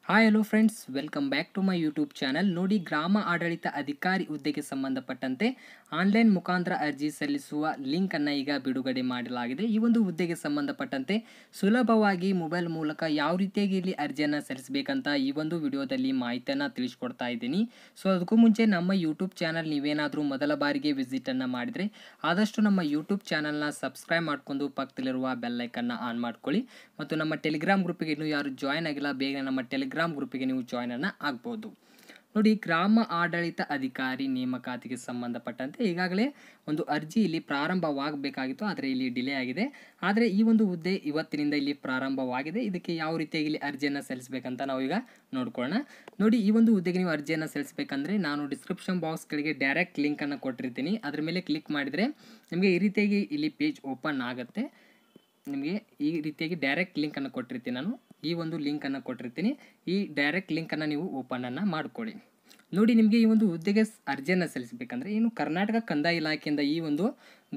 Hi hello friends, welcome back to my YouTube channel. ನೋಡಿ, ಗ್ರಾಮ ಆಡಳಿತ ಅಧಿಕಾರಿ ಹುದ್ದೆಗೆ ಸಂಬಂಧಪಟ್ಟಂತೆ ಆನ್ಲೈನ್ ಮುಖಾಂತರ ಅರ್ಜಿ ಸಲ್ಲಿಸುವ ಲಿಂಕ್ ಅನ್ನು ಈಗ ಬಿಡುಗಡೆ ಮಾಡಲಾಗಿದೆ. ಈ ಒಂದು ಹುದ್ದೆಗೆ ಸಂಬಂಧಪಟ್ಟಂತೆ ಸುಲಭವಾಗಿ ಮೊಬೈಲ್ ಮೂಲಕ ಯಾವ ರೀತಿಯಾಗಿ ಇಲ್ಲಿ ಅರ್ಜಿಯನ್ನು ಸಲ್ಲಿಸಬೇಕಂತ ಈ ಒಂದು ವಿಡಿಯೋದಲ್ಲಿ ಮಾಹಿತಿಯನ್ನು ತಿಳಿಸ್ಕೊಡ್ತಾ ಇದ್ದೀನಿ. ಸೊ ಅದಕ್ಕೂ ಮುಂಚೆ ನಮ್ಮ ಯೂಟ್ಯೂಬ್ ಚಾನಲ್ ನೀವೇನಾದರೂ ಮೊದಲ ಬಾರಿಗೆ ವಿಸಿಟನ್ನು ಮಾಡಿದರೆ ಆದಷ್ಟು ನಮ್ಮ ಯೂಟ್ಯೂಬ್ ಚಾನಲ್ನ ಸಬ್ಸ್ಕ್ರೈಬ್ ಮಾಡಿಕೊಂಡು ಪಕ್ಕದಲ್ಲಿರುವ ಬೆಲ್ಲೈಕನ್ನು ಆನ್ ಮಾಡ್ಕೊಳ್ಳಿ. ಮತ್ತು ನಮ್ಮ ಟೆಲಿಗ್ರಾಮ್ ಗ್ರೂಪಿಗೆ ಇನ್ನೂ ಯಾರು ಜಾಯ್ನ್ ಆಗಿಲ್ಲ, ಬೇಗ ನಮ್ಮ ಟೆಲಿಗ್ರಾಮ್ ಗ್ರೂಪಿಗೆ ನೀವು ಜಾಯ್ನ್ ಅನ್ನು ಆಗ್ಬೋದು. ನೋಡಿ, ಗ್ರಾಮ ಆಡಳಿತ ಅಧಿಕಾರಿ ನೇಮಕಾತಿಗೆ ಸಂಬಂಧಪಟ್ಟಂತೆ ಈಗಾಗಲೇ ಒಂದು ಅರ್ಜಿ ಇಲ್ಲಿ ಪ್ರಾರಂಭವಾಗಬೇಕಾಗಿತ್ತು, ಆದರೆ ಇಲ್ಲಿ ಡಿಲೇ ಆಗಿದೆ. ಆದರೆ ಈ ಒಂದು ಹುದ್ದೆ ಇವತ್ತಿನಿಂದ ಇಲ್ಲಿ ಪ್ರಾರಂಭವಾಗಿದೆ. ಇದಕ್ಕೆ ಯಾವ ರೀತಿಯಾಗಿ ಇಲ್ಲಿ ಅರ್ಜಿಯನ್ನು ಸಲ್ಲಿಸಬೇಕಂತ ನಾವು ಈಗ ನೋಡ್ಕೊಳ್ಳೋಣ. ನೋಡಿ, ಈ ಒಂದು ಹುದ್ದೆಗೆ ನೀವು ಅರ್ಜಿಯನ್ನು ಸಲ್ಲಿಸಬೇಕಂದ್ರೆ ನಾನು ಡಿಸ್ಕ್ರಿಪ್ಷನ್ ಬಾಕ್ಸ್ ಕೆಳಗೆ ಡೈರೆಕ್ಟ್ ಲಿಂಕನ್ನು ಕೊಟ್ಟಿರ್ತೀನಿ. ಅದ್ರ ಮೇಲೆ ಕ್ಲಿಕ್ ಮಾಡಿದರೆ ನಿಮಗೆ ಈ ರೀತಿಯಾಗಿ ಇಲ್ಲಿ ಪೇಜ್ ಓಪನ್ ಆಗುತ್ತೆ. ನಿಮಗೆ ಈ ರೀತಿಯಾಗಿ ಡೈರೆಕ್ಟ್ ಲಿಂಕನ್ನು ಕೊಟ್ಟಿರ್ತೀನಿ. ನಾನು ಈ ಒಂದು ಲಿಂಕನ್ನು ಕೊಟ್ಟಿರ್ತೀನಿ. ಈ ಡೈರೆಕ್ಟ್ ಲಿಂಕನ್ನು ನೀವು ಓಪನನ್ನು ಮಾಡ್ಕೊಳ್ಳಿ. ನೋಡಿ, ನಿಮಗೆ ಈ ಒಂದು ಹುದ್ದೆಗೆ ಅರ್ಜಿಯನ್ನು ಸಲ್ಲಿಸಬೇಕಂದ್ರೆ ಏನು ಕರ್ನಾಟಕ ಕಂದಾಯ ಇಲಾಖೆಯಿಂದ ಈ ಒಂದು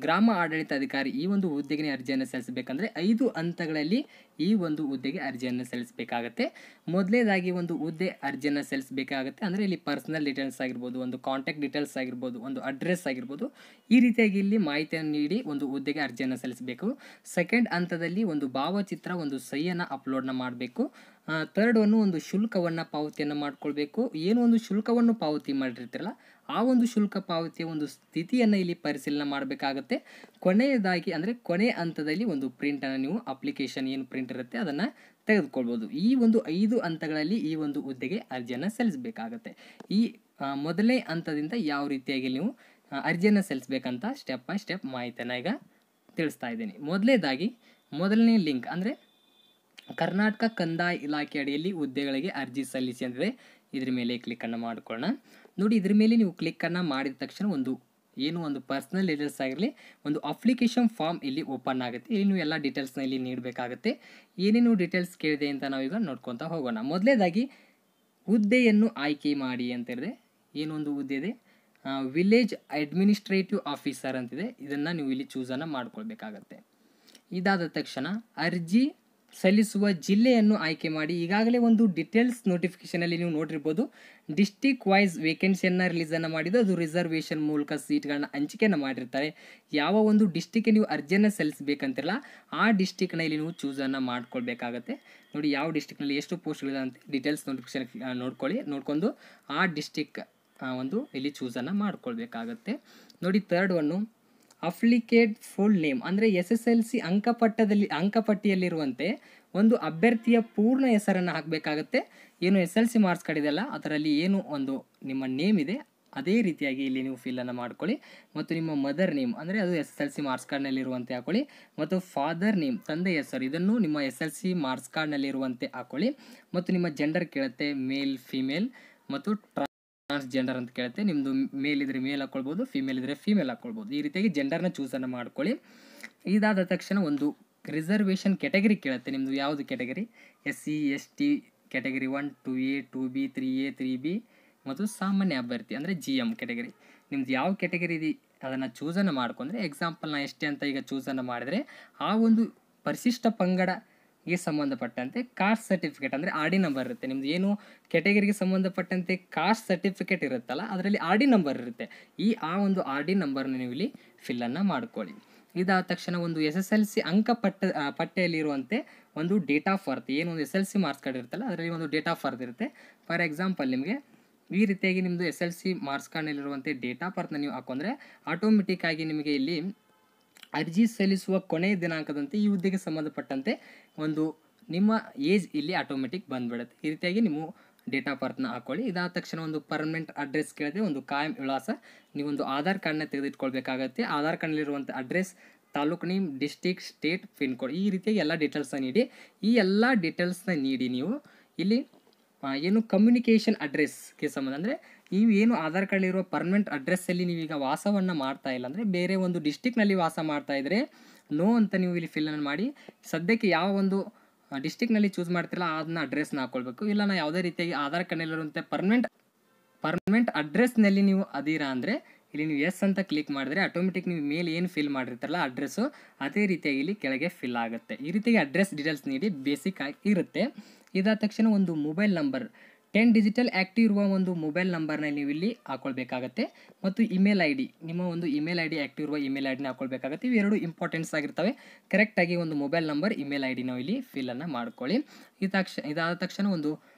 ಗ್ರಾಮ ಆಡಳಿತ ಅಧಿಕಾರಿ ಈ ಒಂದು ಹುದ್ದೆಗೆ ಅರ್ಜಿಯನ್ನು ಸಲ್ಲಿಸಬೇಕಂದ್ರೆ 5 ಹಂತಗಳಲ್ಲಿ ಈ ಒಂದು ಹುದ್ದೆಗೆ ಅರ್ಜಿಯನ್ನು ಸಲ್ಲಿಸಬೇಕಾಗತ್ತೆ. ಮೊದಲನೇದಾಗಿ ಒಂದು ಹುದ್ದೆ ಅರ್ಜಿಯನ್ನು ಸಲ್ಲಿಸಬೇಕಾಗತ್ತೆ. ಅಂದರೆ ಇಲ್ಲಿ ಪರ್ಸನಲ್ ಡೀಟೇಲ್ಸ್ ಆಗಿರ್ಬೋದು, ಒಂದು ಕಾಂಟ್ಯಾಕ್ಟ್ ಡೀಟೇಲ್ಸ್ ಆಗಿರ್ಬೋದು, ಒಂದು ಅಡ್ರೆಸ್ ಆಗಿರ್ಬೋದು, ಈ ರೀತಿಯಾಗಿ ಇಲ್ಲಿ ಮಾಹಿತಿಯನ್ನು ನೀಡಿ ಒಂದು ಹುದ್ದೆಗೆ ಅರ್ಜಿಯನ್ನು ಸಲ್ಲಿಸಬೇಕು. ಸೆಕೆಂಡ್ ಹಂತದಲ್ಲಿ ಒಂದು ಭಾವಚಿತ್ರ, ಒಂದು ಸಹಿಯನ್ನು ಅಪ್ಲೋಡ್ನ ಮಾಡಬೇಕು. ಥರ್ಡ್ ಒಂದು ಶುಲ್ಕವನ್ನು ಪಾವತಿಯನ್ನು ಮಾಡ್ಕೊಳ್ಬೇಕು. ಏನು ಒಂದು ಶುಲ್ಕವನ್ನು ಪಾವತಿ ಮಾಡಿರ್ತೀರಲ್ಲ ಆ ಒಂದು ಶುಲ್ಕ ಪಾವತಿಯ ಒಂದು ಸ್ಥಿತಿಯನ್ನು ಇಲ್ಲಿ ಪರಿಶೀಲನೆ ಮಾಡಬೇಕಾಗತ್ತೆ. ಕೊನೆಯದಾಗಿ ಅಂದರೆ ಕೊನೆಯ ಹಂತದಲ್ಲಿ ಒಂದು ಪ್ರಿಂಟನ್ನು ನೀವು ಅಪ್ಲಿಕೇಶನ್ ಏನು ಪ್ರಿಂಟ್ ಇರುತ್ತೆ ಅದನ್ನು ತೆಗೆದುಕೊಳ್ಬೋದು. ಈ ಒಂದು 5 ಹಂತಗಳಲ್ಲಿ ಈ ಒಂದು ಹುದ್ದೆಗೆ ಅರ್ಜಿಯನ್ನು ಸಲ್ಲಿಸಬೇಕಾಗತ್ತೆ. ಈ ಮೊದಲನೇ ಹಂತದಿಂದ ಯಾವ ರೀತಿಯಾಗಿ ನೀವು ಅರ್ಜಿಯನ್ನು ಸಲ್ಲಿಸಬೇಕಂತ ಸ್ಟೆಪ್ ಬೈ ಸ್ಟೆಪ್ ಮಾಹಿತಿಯನ್ನು ಈಗ ತಿಳಿಸ್ತಾ ಇದ್ದೀನಿ. ಮೊದಲನೇ ಲಿಂಕ್ ಅಂದರೆ ಕರ್ನಾಟಕ ಕಂದಾಯ ಇಲಾಖೆ ಅಡಿಯಲ್ಲಿ ಹುದ್ದೆಗಳಿಗೆ ಅರ್ಜಿ ಸಲ್ಲಿಸಿ ಅಂದರೆ ಇದ್ರ ಮೇಲೆ ಕ್ಲಿಕ್ಕನ್ನು ಮಾಡ್ಕೊಳ್ಳೋಣ. ನೋಡಿ, ಇದ್ರ ಮೇಲೆ ನೀವು ಕ್ಲಿಕ್ಕನ್ನು ಮಾಡಿದ ತಕ್ಷಣ ಒಂದು ಪರ್ಸನಲ್ ಡೀಟೇಲ್ಸ್ ಆಗಿರಲಿ, ಒಂದು ಅಪ್ಲಿಕೇಶನ್ ಫಾರ್ಮ್ ಇಲ್ಲಿ ಓಪನ್ ಆಗುತ್ತೆ. ಇಲ್ಲಿ ನೀವು ಎಲ್ಲ ಡೀಟೇಲ್ಸ್ನ ಇಲ್ಲಿ ನೀಡಬೇಕಾಗುತ್ತೆ. ಏನೇನು ಡೀಟೇಲ್ಸ್ ಕೇಳಿದೆ ಅಂತ ನಾವೀಗ ನೋಡ್ಕೊತಾ ಹೋಗೋಣ. ಮೊದಲನೇದಾಗಿ ಹುದ್ದೆಯನ್ನು ಆಯ್ಕೆ ಮಾಡಿ ಅಂತಿದೆ. ಏನೊಂದು ಹುದ್ದೆ ಇದೆ, ವಿಲೇಜ್ ಅಡ್ಮಿನಿಸ್ಟ್ರೇಟಿವ್ ಆಫೀಸರ್ ಅಂತಿದೆ. ಇದನ್ನು ನೀವು ಇಲ್ಲಿ ಚೂಸನ್ನು ಮಾಡ್ಕೊಳ್ಬೇಕಾಗತ್ತೆ. ಇದಾದ ತಕ್ಷಣ ಅರ್ಜಿ ಸಲ್ಲಿಸುವ ಜಿಲ್ಲೆಯನ್ನು ಆಯ್ಕೆ ಮಾಡಿ. ಈಗಾಗಲೇ ಒಂದು ಡೀಟೇಲ್ಸ್ ನೋಟಿಫಿಕೇಶನಲ್ಲಿ ನೀವು ನೋಡಿರ್ಬೋದು, ಡಿಸ್ಟಿಕ್ ವೈಸ್ ವೇಕೆನ್ಸಿಯನ್ನು ರಿಲೀಸನ್ನು ಮಾಡಿದ್ದು, ಅದು ರಿಸರ್ವೇಷನ್ ಮೂಲಕ ಸೀಟ್ಗಳನ್ನ ಹಂಚಿಕೆಯನ್ನು ಮಾಡಿರ್ತಾರೆ. ಯಾವ ಒಂದು ಡಿಸ್ಟಿಕ್ಗೆ ನೀವು ಅರ್ಜಿಯನ್ನು ಸಲ್ಲಿಸಬೇಕಂತಿರಲ್ಲ ಆ ಡಿಸ್ಟಿಕ್ನ ಇಲ್ಲಿ ನೀವು ಚೂಸನ್ನು ಮಾಡ್ಕೊಳ್ಬೇಕಾಗತ್ತೆ. ನೋಡಿ, ಯಾವ ಡಿಸ್ಟಿಕ್ನಲ್ಲಿ ಎಷ್ಟು ಪೋಸ್ಟ್ಗಳಿದೆ ಅಂತ ಡೀಟೇಲ್ಸ್ ನೋಟಿಫಿಕೇಶನ್ ನೋಡ್ಕೊಂಡು ಆ ಡಿಸ್ಟಿಕ್ ಇಲ್ಲಿ ಚೂಸನ್ನು ಮಾಡ್ಕೊಳ್ಬೇಕಾಗತ್ತೆ. ನೋಡಿ, ಥರ್ಡ್ ಅಪ್ಲಿಕೇಟ್ ಫುಲ್ ನೇಮ್ ಅಂದರೆ SSLC ಅಂಕಪಟ್ಟಿಯಲ್ಲಿರುವಂತೆ ಒಂದು ಅಭ್ಯರ್ಥಿಯ ಪೂರ್ಣ ಹೆಸರನ್ನು ಹಾಕಬೇಕಾಗತ್ತೆ. ಏನು SLC ಮಾರ್ಕ್ಸ್ ಕಾರ್ಡ್ ಇದೆಯಲ್ಲ ಅದರಲ್ಲಿ ಏನು ಒಂದು ನಿಮ್ಮ ನೇಮ್ ಇದೆ ಅದೇ ರೀತಿಯಾಗಿ ಇಲ್ಲಿ ನೀವು ಫಿಲ್ಲನ್ನು ಮಾಡ್ಕೊಳ್ಳಿ. ಮತ್ತು ನಿಮ್ಮ ಮದರ್ ನೇಮ್ ಅಂದರೆ ಅದು SSLC ಮಾರ್ಕ್ಸ್ ಕಾರ್ಡ್ನಲ್ಲಿರುವಂತೆ ಹಾಕೊಳ್ಳಿ. ಮತ್ತು ಫಾದರ್ ನೇಮ್ ತಂದೆ ಹೆಸರು ಇದನ್ನು ನಿಮ್ಮ SSLC ಮಾರ್ಕ್ಸ್ ಕಾರ್ಡ್ನಲ್ಲಿರುವಂತೆ ಹಾಕೊಳ್ಳಿ. ಮತ್ತು ನಿಮ್ಮ ಜೆಂಡರ್ ಕೇಳುತ್ತೆ, ಮೇಲ್ ಫಿಮೇಲ್ ಮತ್ತು ಟ್ರಾನ್ಸ್ಜೆಂಡರ್ ಅಂತ ಕೇಳುತ್ತೆ. ನಿಮ್ಮದು ಮೇಲ್ ಇದ್ರೆ ಮೇಲ್ ಹಾಕ್ಕೊಳ್ಬೋದು, ಫಿಮೇಲ್ ಇದ್ರೆ ಫಿಮೇಲ್ ಹಾಕ್ಕೊಳ್ಬೋದು. ಈ ರೀತಿಯಾಗಿ ಜೆಂಡರ್ನ ಚೂಸನ್ನು ಮಾಡ್ಕೊಳ್ಳಿ. ಇದಾದ ತಕ್ಷಣ ಒಂದು ರಿಸರ್ವೇಷನ್ ಕ್ಯಾಟಗರಿ ಕೇಳುತ್ತೆ. ನಿಮ್ಮದು ಯಾವುದು category, SC ST category 1 2A 2B 3A 3B ಮತ್ತು ಸಾಮಾನ್ಯ ಅಭ್ಯರ್ಥಿ ಅಂದರೆ GM ಕ್ಯಾಟಗರಿ. ನಿಮ್ದು ಯಾವ ಕ್ಯಾಟಗರಿ ಇದೆ ಅದನ್ನು ಚೂಸನ್ನು ಮಾಡ್ಕೊಂಡ್ರೆ, ಎಕ್ಸಾಂಪಲ್ ನಾ ST ಅಂತ ಈಗ ಚೂಸನ್ನು ಮಾಡಿದರೆ ಆ ಒಂದು ಪರಿಶಿಷ್ಟ ಪಂಗಡಗೆ ಸಂಬಂಧಪಟ್ಟಂತೆ ಕಾಸ್ಟ್ ಸರ್ಟಿಫಿಕೇಟ್ ಅಂದರೆ RD ನಂಬರ್ ಇರುತ್ತೆ. ನಿಮ್ದು ಏನು ಕ್ಯಾಟಗರಿಗೆ ಸಂಬಂಧಪಟ್ಟಂತೆ ಕಾಸ್ಟ್ ಸರ್ಟಿಫಿಕೇಟ್ ಇರುತ್ತಲ್ಲ ಅದರಲ್ಲಿ RD ನಂಬರ್ ಇರುತ್ತೆ. ಆ ಒಂದು RD ನಂಬರ್ನ ನೀವು ಇಲ್ಲಿ ಫಿಲ್ಲನ್ನು ಮಾಡ್ಕೊಳ್ಳಿ. ಇದಾದ ತಕ್ಷಣ ಒಂದು SSLC ಪಟ್ಟಿಯಲ್ಲಿರುವಂತೆ ಒಂದು ಡೇಟ್ ಆಫ್ ಬರ್ತ್, ಏನು ಒಂದು SLC ಮಾರ್ಕ್ಸ್ ಕಾರ್ಡ್ ಇರುತ್ತಲ್ಲ ಅದರಲ್ಲಿ ಒಂದು ಡೇಟ್ ಆಫ್ ಬರ್ತ್ ಇರುತ್ತೆ. ಫಾರ್ ಎಕ್ಸಾಂಪಲ್ ನಿಮಗೆ ಈ ರೀತಿಯಾಗಿ ನಿಮ್ಮದು SLC ಮಾರ್ಕ್ಸ್ ಕಾರ್ಡ್ನಲ್ಲಿರುವಂತೆ ಡೇಟ್ ಆಫ್ ಬರ್ತ್ನ ನೀವು ಹಾಕೊಂಡ್ರೆ ಆಟೋಮೆಟಿಕ್ ಆಗಿ ನಿಮಗೆ ಇಲ್ಲಿ ಅರ್ಜಿ ಸಲ್ಲಿಸುವ ಕೊನೆಯ ದಿನಾಂಕದಂತೆ ಈ ಹುದ್ದೆಗೆ ಸಂಬಂಧಪಟ್ಟಂತೆ ನಿಮ್ಮ ಏಜ್ ಇಲ್ಲಿ ಆಟೋಮೆಟಿಕ್ ಬಂದುಬಿಡುತ್ತೆ. ಈ ರೀತಿಯಾಗಿ ನೀವು ಡೇಟ್ ಆಫ್ ಬರ್ತ್ನ ಹಾಕೊಳ್ಳಿ. ಇದಾದ ತಕ್ಷಣ ಒಂದು ಪರ್ಮನೆಂಟ್ ಅಡ್ರೆಸ್ ಕೇಳಿದ್ರೆ ಒಂದು ಕಾಯಂ ವಿಳಾಸ, ನೀವೊಂದು ಆಧಾರ್ ಕಾರ್ಡ್ನ ತೆಗೆದಿಟ್ಕೊಳ್ಬೇಕಾಗತ್ತೆ. ಆಧಾರ್ ಕಾರ್ಡ್ನಲ್ಲಿರುವಂಥ address, taluk name, district, state, pin code, ಈ ರೀತಿಯಾಗಿ ಎಲ್ಲ ಡೀಟೇಲ್ಸ್ನ ನೀಡಿ. ಈ ಎಲ್ಲ ಡೀಟೇಲ್ಸ್ನ ನೀಡಿ ನೀವು ಇಲ್ಲಿ ಏನು ಕಮ್ಯುನಿಕೇಷನ್ ಅಡ್ರೆಸ್ಗೆ ಸಂಬಂಧ ಅಂದರೆ ನೀವು ಏನು ಆಧಾರ್ ಕಾರ್ಡಲ್ಲಿರುವ ಪರ್ಮನೆಂಟ್ ಅಡ್ರೆಸ್ಸಲ್ಲಿ ನೀವೀಗ ವಾಸವನ್ನು ಮಾಡ್ತಾ ಇಲ್ಲ ಅಂದರೆ ಬೇರೆ ಒಂದು ಡಿಸ್ಟಿಕ್ನಲ್ಲಿ ವಾಸ ಮಾಡ್ತಾ ಇದ್ದರೆ ನೋ ಅಂತ ನೀವು ಇಲ್ಲಿ ಫಿಲ್ಲನ್ನು ಮಾಡಿ. ಸದ್ಯಕ್ಕೆ ಯಾವ ಒಂದು ಡಿಸ್ಟಿಕ್ನಲ್ಲಿ ಚೂಸ್ ಮಾಡ್ತಿರಲ್ಲ ಅದನ್ನ ಅಡ್ರೆಸ್ನ ಹಾಕ್ಕೊಳ್ಬೇಕು. ಇಲ್ಲ ನಾ ಯಾವುದೇ ರೀತಿಯಾಗಿ ಆಧಾರ್ ಕಾರ್ಡ್ನಲ್ಲಿರುವಂಥ ಪರ್ಮನೆಂಟ್ ಅಡ್ರೆಸ್ನಲ್ಲಿ ನೀವು ಅದೀರಾ ಅಂದರೆ ಇಲ್ಲಿ ನೀವು ಎಸ್ ಅಂತ ಕ್ಲಿಕ್ ಮಾಡಿದ್ರೆ ಆಟೋಮೆಟಿಕ್ ನೀವು ಮೇಲೆ ಏನು ಫಿಲ್ ಮಾಡಿರ್ತಾರಲ್ಲ ಅಡ್ರೆಸ್ಸು ಅದೇ ರೀತಿಯಾಗಿ ಇಲ್ಲಿ ಕೆಳಗೆ ಫಿಲ್ ಆಗುತ್ತೆ. ಈ ರೀತಿಯಾಗಿ ಅಡ್ರೆಸ್ ಡೀಟೇಲ್ಸ್ ನೀಡಿ ಬೇಸಿಕ್ ಆಗಿ ಇರುತ್ತೆ. ಇದಾದ ತಕ್ಷಣ ಒಂದು ಮೊಬೈಲ್ ನಂಬರ್ 10 ಡಿಜಿಟಲ್ ಆ್ಯಕ್ಟಿವ್ ಇರುವ ಒಂದು ಮೊಬೈಲ್ ನಂಬರ್ನ ನೀವು ಇಲ್ಲಿ ಹಾಕೊಳ್ಬೇಕಾಗತ್ತೆ. ಮತ್ತು ಇಮೇಲ್ ಐ ಡಿ, ನಿಮ್ಮ ಒಂದು ಇಮೇಲ್ ಐ ಡಿ ಆ್ಯಕ್ಟಿವ್ ಇರುವ ಇಮೇಲ್ ಐ ಡಿನ ಹಾಕೊಳ್ಬೇಕಾಗತ್ತೆ. ಇವೆರಡು ಇಂಪಾರ್ಟೆಂಟ್ಸ್ ಆಗಿರ್ತವೆ. ಕರೆಕ್ಟಾಗಿ ಒಂದು ಮೊಬೈಲ್ ನಂಬರ್, ಇಮೇಲ್ ಐ ಡಿನ ಇಲ್ಲಿ ಫಿಲ್ಲನ್ನು ಮಾಡ್ಕೊಳ್ಳಿ. ಇದಾದ ತಕ್ಷಣ ಒಂದು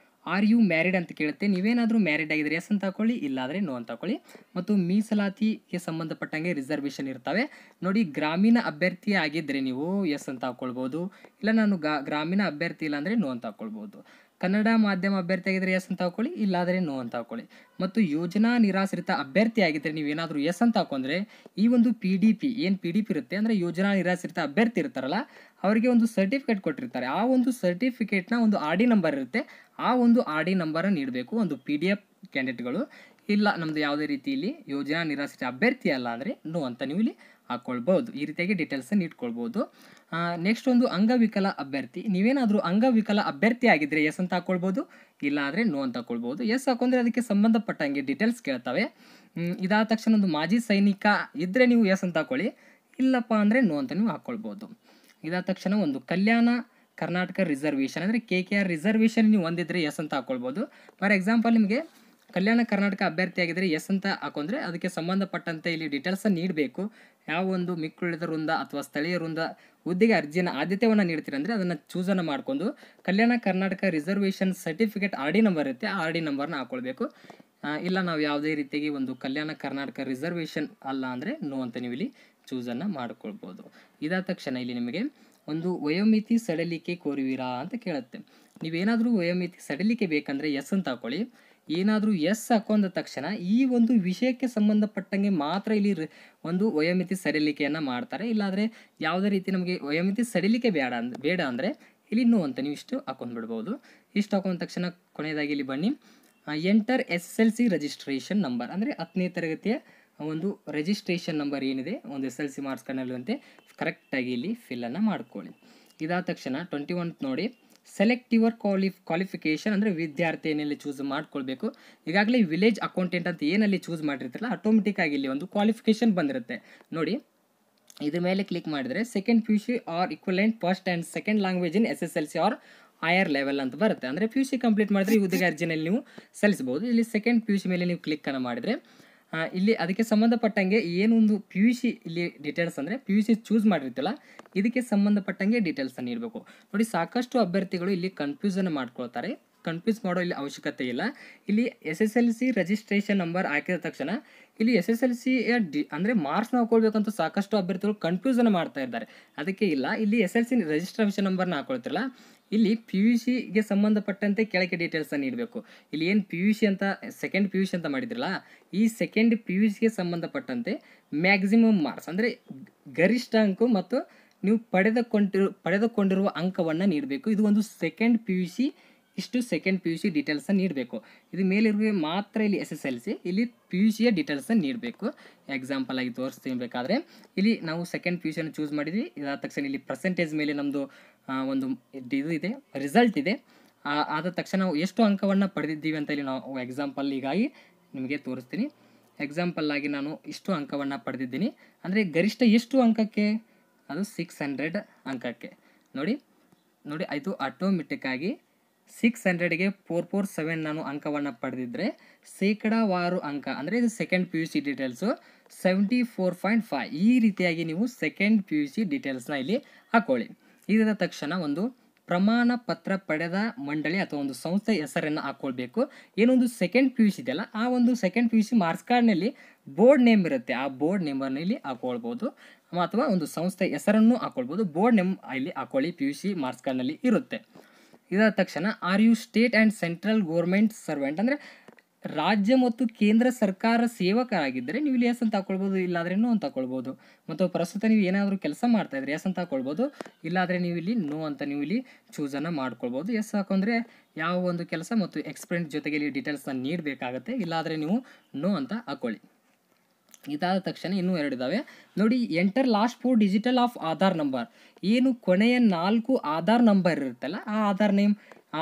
ಆರ್ ಯು ಮ್ಯಾರಿಡ್ ಅಂತ ಕೇಳುತ್ತೆ. ನೀವೇನಾದರೂ ಮ್ಯಾರಿಡ್ ಆಗಿದ್ರೆ ಎಸ್ ಅಂತ ಹಾಕೊಳ್ಳಿ, ಇಲ್ಲಾದರೆ ನೋ ಅಂತ ಹಾಕೊಳ್ಳಿ. ಮತ್ತು ಮೀಸಲಾತಿಗೆ ಸಂಬಂಧಪಟ್ಟಂಗೆ ರಿಸರ್ವೇಷನ್ ಇರ್ತವೆ ನೋಡಿ. ಗ್ರಾಮೀಣ ಅಭ್ಯರ್ಥಿ ಆಗಿದ್ದರೆ ನೀವು ಎಸ್ ಅಂತ ಹಾಕ್ಕೊಳ್ಬೋದು, ಇಲ್ಲ ನಾನು ಗ್ರಾಮೀಣ ಅಭ್ಯರ್ಥಿ ಇಲ್ಲ ಅಂದರೆ ನೋ ಅಂತ ಹಾಕ್ಕೊಳ್ಬೋದು. ಕನ್ನಡ ಮಾಧ್ಯಮ ಅಭ್ಯರ್ಥಿ ಆಗಿದ್ದರೆ ಎಸ್ ಅಂತ ಹಾಕೊಳ್ಳಿ, ಇಲ್ಲಾದರೆ ನೋ ಅಂತ ಹಾಕೊಳ್ಳಿ. ಮತ್ತು ಯೋಜನಾ ನಿರಾಶ್ರಿತ ಅಭ್ಯರ್ಥಿ ಆಗಿದ್ದರೆ ನೀವೇನಾದರೂ ಎಸ್ ಅಂತ ಹಾಕೊಂಡ್ರೆ ಈ ಒಂದು PDP ಏನು PDP ಇರುತ್ತೆ ಅಂದರೆ ಯೋಜನಾ ನಿರಾಶ್ರಿತ ಅಭ್ಯರ್ಥಿ ಇರ್ತಾರಲ್ಲ ಅವರಿಗೆ ಒಂದು ಸರ್ಟಿಫಿಕೇಟ್ ಕೊಟ್ಟಿರ್ತಾರೆ. ಆ ಒಂದು ಸರ್ಟಿಫಿಕೇಟ್ನ ಒಂದು RD ನಂಬರ್ ಇರುತ್ತೆ. ಆ ಒಂದು RD ನಂಬರನ್ನು ನೀಡಬೇಕು ಒಂದು PDF ಕ್ಯಾಂಡಿಡೇಟ್ಗಳು. ಇಲ್ಲ ನಮ್ಮದು ಯಾವುದೇ ರೀತಿಯಲ್ಲಿ ಯೋಜನಾ ನಿರಾಶ್ರಿತ ಅಭ್ಯರ್ಥಿ ಅಲ್ಲ ಅಂದರೆ ನೋ ಅಂತ ನೀವು ಇಲ್ಲಿ ಹಾಕ್ಕೊಳ್ಬೋದು. ಈ ರೀತಿಯಾಗಿ ಡೀಟೇಲ್ಸನ್ನು ಇಟ್ಕೊಳ್ಬೋದು. ನೆಕ್ಸ್ಟ್ ಒಂದು ಅಂಗವಿಕಲ ಅಭ್ಯರ್ಥಿ, ನೀವೇನಾದರೂ ಅಂಗವಿಕಲ ಅಭ್ಯರ್ಥಿ ಆಗಿದ್ದರೆ ಎಸ್ ಅಂತ ಹಾಕ್ಕೊಳ್ಬೋದು, ಇಲ್ಲ ಆದರೆ ನೋ ಅಂತ ಹಾಕ್ಕೊಳ್ಬೋದು. ಎಸ್ ಹಾಕೊಂಡ್ರೆ ಅದಕ್ಕೆ ಸಂಬಂಧಪಟ್ಟಂಗೆ ಡೀಟೇಲ್ಸ್ ಕೇಳ್ತವೆ. ಇದಾದ ತಕ್ಷಣ ಒಂದು ಮಾಜಿ ಸೈನಿಕ ಇದ್ದರೆ ನೀವು ಎಸ್ ಅಂತ ಹಾಕ್ಕೊಳ್ಳಿ, ಇಲ್ಲಪ್ಪ ಅಂದರೆ ನೋ ಅಂತ ನೀವು ಹಾಕ್ಕೊಳ್ಬೋದು. ಇದಾದ ತಕ್ಷಣ ಒಂದು ಕಲ್ಯಾಣ ಕರ್ನಾಟಕ ರಿಸರ್ವೇಷನ್ ಅಂದರೆ KKR ರಿಸರ್ವೇಷನ್ ನೀವು ಹೊಂದಿದ್ರೆ ಎಸ್ ಅಂತ ಹಾಕ್ಕೊಳ್ಬೋದು. ಫಾರ್ ಎಕ್ಸಾಂಪಲ್ ನಿಮಗೆ ಕಲ್ಯಾಣ ಕರ್ನಾಟಕ ಅಭ್ಯರ್ಥಿ ಆಗಿದ್ದರೆ ಎಸ್ ಅಂತ ಹಾಕೊಂಡ್ರೆ ಅದಕ್ಕೆ ಸಂಬಂಧಪಟ್ಟಂತೆ ಇಲ್ಲಿ ಡೀಟೇಲ್ಸನ್ನು ನೀಡಬೇಕು. ಯಾವ ಒಂದು ಮಿಕ್ಕುಳಿದ ವೃಂದ ಅಥವಾ ಸ್ಥಳೀಯ ವೃಂದ ಹುದ್ದೆಗೆ ಅರ್ಜಿಯನ್ನು ಆದ್ಯತೆಯನ್ನು ನೀಡ್ತೀರಂದರೆ ಅದನ್ನು ಚೂಸನ್ನು ಮಾಡಿಕೊಂಡು Kalyana Karnataka reservation certificate RD number ಇರುತ್ತೆ, ಆ RD ನಂಬರ್ನ ಹಾಕ್ಕೊಳ್ಬೇಕು. ಇಲ್ಲ ನಾವು ಯಾವುದೇ ರೀತಿಯಾಗಿ ಒಂದು ಕಲ್ಯಾಣ ಕರ್ನಾಟಕ ರಿಸರ್ವೇಷನ್ ಅಲ್ಲ ಅಂದರೆ ನೋ ಅಂತ ನೀವು ಇಲ್ಲಿ ಚೂಸನ್ನು ಮಾಡ್ಕೊಳ್ಬೋದು. ಇದಾದ ತಕ್ಷಣ ಇಲ್ಲಿ ನಿಮಗೆ ಒಂದು ವಯೋಮಿತಿ ಸಡಿಲಿಕೆ ಕೋರುವಿರಾ ಅಂತ ಕೇಳುತ್ತೆ. ನೀವೇನಾದರೂ ವಯೋಮಿತಿ ಸಡಿಲಿಕೆ ಬೇಕಂದರೆ ಎಸ್ ಅಂತ ಹಾಕೊಳ್ಳಿ. ಏನಾದರೂ ಎಸ್ ಹಾಕೊಂಡ ತಕ್ಷಣ ಈ ಒಂದು ವಿಷಯಕ್ಕೆ ಸಂಬಂಧಪಟ್ಟಂಗೆ ಮಾತ್ರ ಇಲ್ಲಿ ಒಂದು ವಯೋಮಿತಿ ಸಡಿಲಿಕೆಯನ್ನು ಮಾಡ್ತಾರೆ. ಇಲ್ಲಾದರೆ ಯಾವುದೇ ರೀತಿ ನಮಗೆ ವಯೋಮಿತಿ ಸಡಿಲಿಕೆ ಬೇಡ ಅಂದರೆ ಇಲ್ಲಿ ನೋ ಅಂತ ನೀವು ಇಷ್ಟು ಹಾಕೊಂಡ್ಬಿಡ್ಬೋದು. ಇಷ್ಟು ಹಾಕೊಂಡ ತಕ್ಷಣ ಕೊನೆಯದಾಗಿ ಇಲ್ಲಿ ಬನ್ನಿ, ಎಂಟರ್ SSLC ರಿಜಿಸ್ಟ್ರೇಷನ್ ನಂಬರ್ ಅಂದರೆ 10ನೇ ತರಗತಿಯ ಒಂದು ರಿಜಿಸ್ಟ್ರೇಷನ್ ನಂಬರ್ ಏನಿದೆ ಒಂದು SSLC ಮಾರ್ಕ್ಸ್ ಕಾರ್ಡ್ನಲ್ಲಿರುವಂತೆ ಕರೆಕ್ಟಾಗಿ ಇಲ್ಲಿ ಫಿಲ್ಲನ್ನು ಮಾಡ್ಕೊಳ್ಳಿ. ಇದಾದ ತಕ್ಷಣ 21 ನೋಡಿ, ಸೆಲೆಕ್ಟ್ ಯುವರ್ ಕ್ವಾಲಿಫಿಕೇಷನ್ ಅಂದರೆ ವಿದ್ಯಾರ್ಥಿ ಏನಲ್ಲಿ ಚೂಸ್ ಮಾಡ್ಕೊಳ್ಬೇಕು. ಈಗಾಗಲೇ ವಿಲೇಜ್ ಅಕೌಂಟೆಂಟ್ ಅಂತ ಏನಲ್ಲಿ ಚೂಸ್ ಮಾಡಿರ್ತಿರಲ್ಲ ಆಟೋಮೆಟಿಕ್ ಆಗಿ ಇಲ್ಲಿ ಒಂದು ಕ್ವಾಲಿಫಿಕೇಷನ್ ಬಂದಿರುತ್ತೆ ನೋಡಿ. ಇದ್ರ ಮೇಲೆ ಕ್ಲಿಕ್ ಮಾಡಿದರೆ second PUC or equivalent first and second language in SSLC or higher level ಅಂತ ಬರುತ್ತೆ. ಅಂದರೆ PUC ಕಂಪ್ಲೀಟ್ ಮಾಡಿದ್ರೆ ಈ ಹುದ್ದೆಗೆ ಅರ್ಜಿನಲ್ಲಿ ನೀವು ಸಲ್ಲಿಸಬಹುದು. ಇಲ್ಲಿ ಸೆಕೆಂಡ್ PUC ಮೇಲೆ ನೀವು ಕ್ಲಿಕ್ಕನ್ನು ಮಾಡಿದರೆ ಇಲ್ಲಿ ಅದಕ್ಕೆ ಸಂಬಂಧಪಟ್ಟಂಗೆ ಏನೊಂದು PUC ಇಲ್ಲಿ ಡೀಟೇಲ್ಸ್ ಅಂದರೆ PUC ಚೂಸ್ ಮಾಡಿರ್ತಿಲ್ಲ ಇದಕ್ಕೆ ಸಂಬಂಧಪಟ್ಟಂಗೆ ಡೀಟೇಲ್ಸನ್ನು ನೀಡಬೇಕು ನೋಡಿ. ಸಾಕಷ್ಟು ಅಭ್ಯರ್ಥಿಗಳು ಇಲ್ಲಿ ಕನ್ಫ್ಯೂಸನ್ನು ಮಾಡ್ಕೊಳ್ತಾರೆ. ಕನ್ಫ್ಯೂಸ್ ಮಾಡೋ ಇಲ್ಲಿ ಅವಶ್ಯಕತೆ ಇಲ್ಲ. ಇಲ್ಲಿ SSLC ರಿಜಿಸ್ಟ್ರೇಷನ್ ನಂಬರ್ ಹಾಕಿದ ತಕ್ಷಣ ಇಲ್ಲಿ SSLC ಅಂದರೆ ಮಾರ್ಕ್ಸ್ನ ಹಾಕೊಳ್ಬೇಕಂತ ಸಾಕಷ್ಟು ಅಭ್ಯರ್ಥಿಗಳು ಕನ್ಫ್ಯೂಸನ್ನು ಮಾಡ್ತಾ ಇದ್ದಾರೆ. ಅದಕ್ಕೆ ಇಲ್ಲ, ಇಲ್ಲಿ SSLC ರಿಜಿಸ್ಟ್ರೇಷನ್ ನಂಬರ್ನ ಹಾಕೊಳ್ತಿರಲ್ಲ ಇಲ್ಲಿ PUCಗೆ ಸಂಬಂಧಪಟ್ಟಂತೆ ಕೆಳಗೆ ಡೀಟೇಲ್ಸನ್ನು ನೀಡಬೇಕು. ಇಲ್ಲಿ ಏನು PUC ಅಂತ ಸೆಕೆಂಡ್ PUC ಅಂತ ಮಾಡಿದ್ರಲ್ಲ ಈ ಸೆಕೆಂಡ್ PUCಗೆ ಸಂಬಂಧಪಟ್ಟಂತೆ ಮ್ಯಾಕ್ಸಿಮಮ್ ಮಾರ್ಕ್ಸ್ ಅಂದರೆ ಗರಿಷ್ಠ ಅಂಕ ಮತ್ತು ನೀವು ಪಡೆದುಕೊಂಡಿರುವ ಅಂಕವನ್ನು ನೀಡಬೇಕು. ಇದು ಒಂದು ಸೆಕೆಂಡ್ PUC, ಇಷ್ಟು ಸೆಕೆಂಡ್ PUC ಡೀಟೇಲ್ಸನ್ನು ನೀಡಬೇಕು. ಇದು ಮೇಲಿರುವ ಮಾತ್ರ ಇಲ್ಲಿ SSLC, ಇಲ್ಲಿ PUCಯ ಡೀಟೇಲ್ಸನ್ನು ನೀಡಬೇಕು. ಎಕ್ಸಾಂಪಲ್ ಆಗಿ ತೋರಿಸ್ತೀನಿ ಬೇಕಾದರೆ ಇಲ್ಲಿ ನಾವು ಸೆಕೆಂಡ್ PUCಯನ್ನು ಚೂಸ್ ಮಾಡಿದ್ವಿ. ಇದಾದ ತಕ್ಷಣ ಇಲ್ಲಿ ಪರ್ಸೆಂಟೇಜ್ ಮೇಲೆ ನಮ್ಮದು ಒಂದು ಇದು ಇದೆ, ರಿಸಲ್ಟ್ ಇದೆ. ಆದ ತಕ್ಷಣ ನಾವು ಎಷ್ಟು ಅಂಕವನ್ನು ಪಡೆದಿದ್ದೀವಿ ಅಂತ ಇಲ್ಲಿ ನಾವು ಎಕ್ಸಾಂಪಲ್ ಹೀಗಾಗಿ ನಿಮಗೆ ತೋರಿಸ್ತೀನಿ. ಎಕ್ಸಾಂಪಲ್ ಆಗಿ ನಾನು ಇಷ್ಟು ಅಂಕವನ್ನು ಪಡೆದಿದ್ದೀನಿ ಅಂದರೆ ಗರಿಷ್ಠ ಎಷ್ಟು ಅಂಕಕ್ಕೆ, ಅದು 600 ಅಂಕಕ್ಕೆ ನೋಡಿ. ಅದು ಆಟೋಮೆಟಿಕ್ಕಾಗಿ 600ಗೆ 447 ನಾನು ಅಂಕವನ್ನು ಪಡೆದಿದ್ದರೆ ಶೇಕಡಾವಾರು ಅಂಕ ಅಂದರೆ ಇದು ಸೆಕೆಂಡ್ PUC ಡೀಟೇಲ್ಸು 74.5. ಈ ರೀತಿಯಾಗಿ ನೀವು ಸೆಕೆಂಡ್ PUC ಡೀಟೇಲ್ಸ್ನ ಇಲ್ಲಿ ಹಾಕೊಳ್ಳಿ. ಇದಾದ ತಕ್ಷಣ ಒಂದು ಪ್ರಮಾಣ ಪತ್ರ ಪಡೆದ ಮಂಡಳಿ ಅಥವಾ ಒಂದು ಸಂಸ್ಥೆ ಹೆಸರನ್ನು ಹಾಕ್ಕೊಳ್ಬೇಕು. ಏನೊಂದು ಸೆಕೆಂಡ್ PUC ಇದೆಯಲ್ಲ ಆ ಒಂದು ಸೆಕೆಂಡ್ PUC ಮಾರ್ಕ್ಸ್ ಕಾರ್ಡ್ನಲ್ಲಿ ಬೋರ್ಡ್ ನೇಮ್ ಇರುತ್ತೆ, ಆ ಬೋರ್ಡ್ ನೇಮನ್ನು ಇಲ್ಲಿ ಹಾಕ್ಕೊಳ್ಬೋದು ಅಥವಾ ಒಂದು ಸಂಸ್ಥೆ ಹೆಸರನ್ನು ಹಾಕ್ಕೊಳ್ಬೋದು. ಬೋರ್ಡ್ ನೇಮ್ ಇಲ್ಲಿ ಹಾಕೊಳ್ಳಿ, PUC ಮಾರ್ಕ್ಸ್ ಕಾರ್ಡ್ನಲ್ಲಿ ಇರುತ್ತೆ. ಇದಾದ ತಕ್ಷಣ are you state and central government servant ಅಂದರೆ ರಾಜ್ಯ ಮತ್ತು ಕೇಂದ್ರ ಸರ್ಕಾರ ಸೇವಕರಾಗಿದ್ದರೆ ನೀವು ಇಲ್ಲಿ ಎಸ್ ಅಂತ ಹಾಕ್ಕೊಳ್ಬೋದು, ಇಲ್ಲಾದರೆ ನೋ ಅಂತ ಹಾಕ್ಕೊಳ್ಬೋದು. ಮತ್ತು ಪ್ರಸ್ತುತ ನೀವು ಏನಾದರೂ ಕೆಲಸ ಮಾಡ್ತಾಯಿದ್ರೆ ಎಸ್ ಅಂತ ಹಾಕ್ಕೊಳ್ಬೋದು, ಇಲ್ಲಾದರೆ ನೀವು ಇಲ್ಲಿ ನೋ ಅಂತ ನೀವು ಇಲ್ಲಿ ಚೂಸನ್ನು ಮಾಡ್ಕೊಳ್ಬೋದು. ಎಸ್ ಹಾಕೊಂಡ್ರೆ ಯಾವ ಒಂದು ಕೆಲಸ ಮತ್ತು ಎಕ್ಸ್ಪೀರಿಯನ್ಸ್ ಜೊತೆಗೆ ಇಲ್ಲಿ ಡೀಟೇಲ್ಸನ್ನು ನೀಡಬೇಕಾಗತ್ತೆ, ಇಲ್ಲಾದರೆ ನೀವು ನೋ ಅಂತ ಹಾಕ್ಕೊಳ್ಳಿ. ಇದಾದ ತಕ್ಷಣ ಇನ್ನೂ 2 ಇದ್ದಾವೆ ನೋಡಿ. Enter last 4 digital of Aadhaar number, ಏನು ಕೊನೆಯ 4 ಆಧಾರ್ ನಂಬರ್ ಇರುತ್ತಲ್ಲ ಆ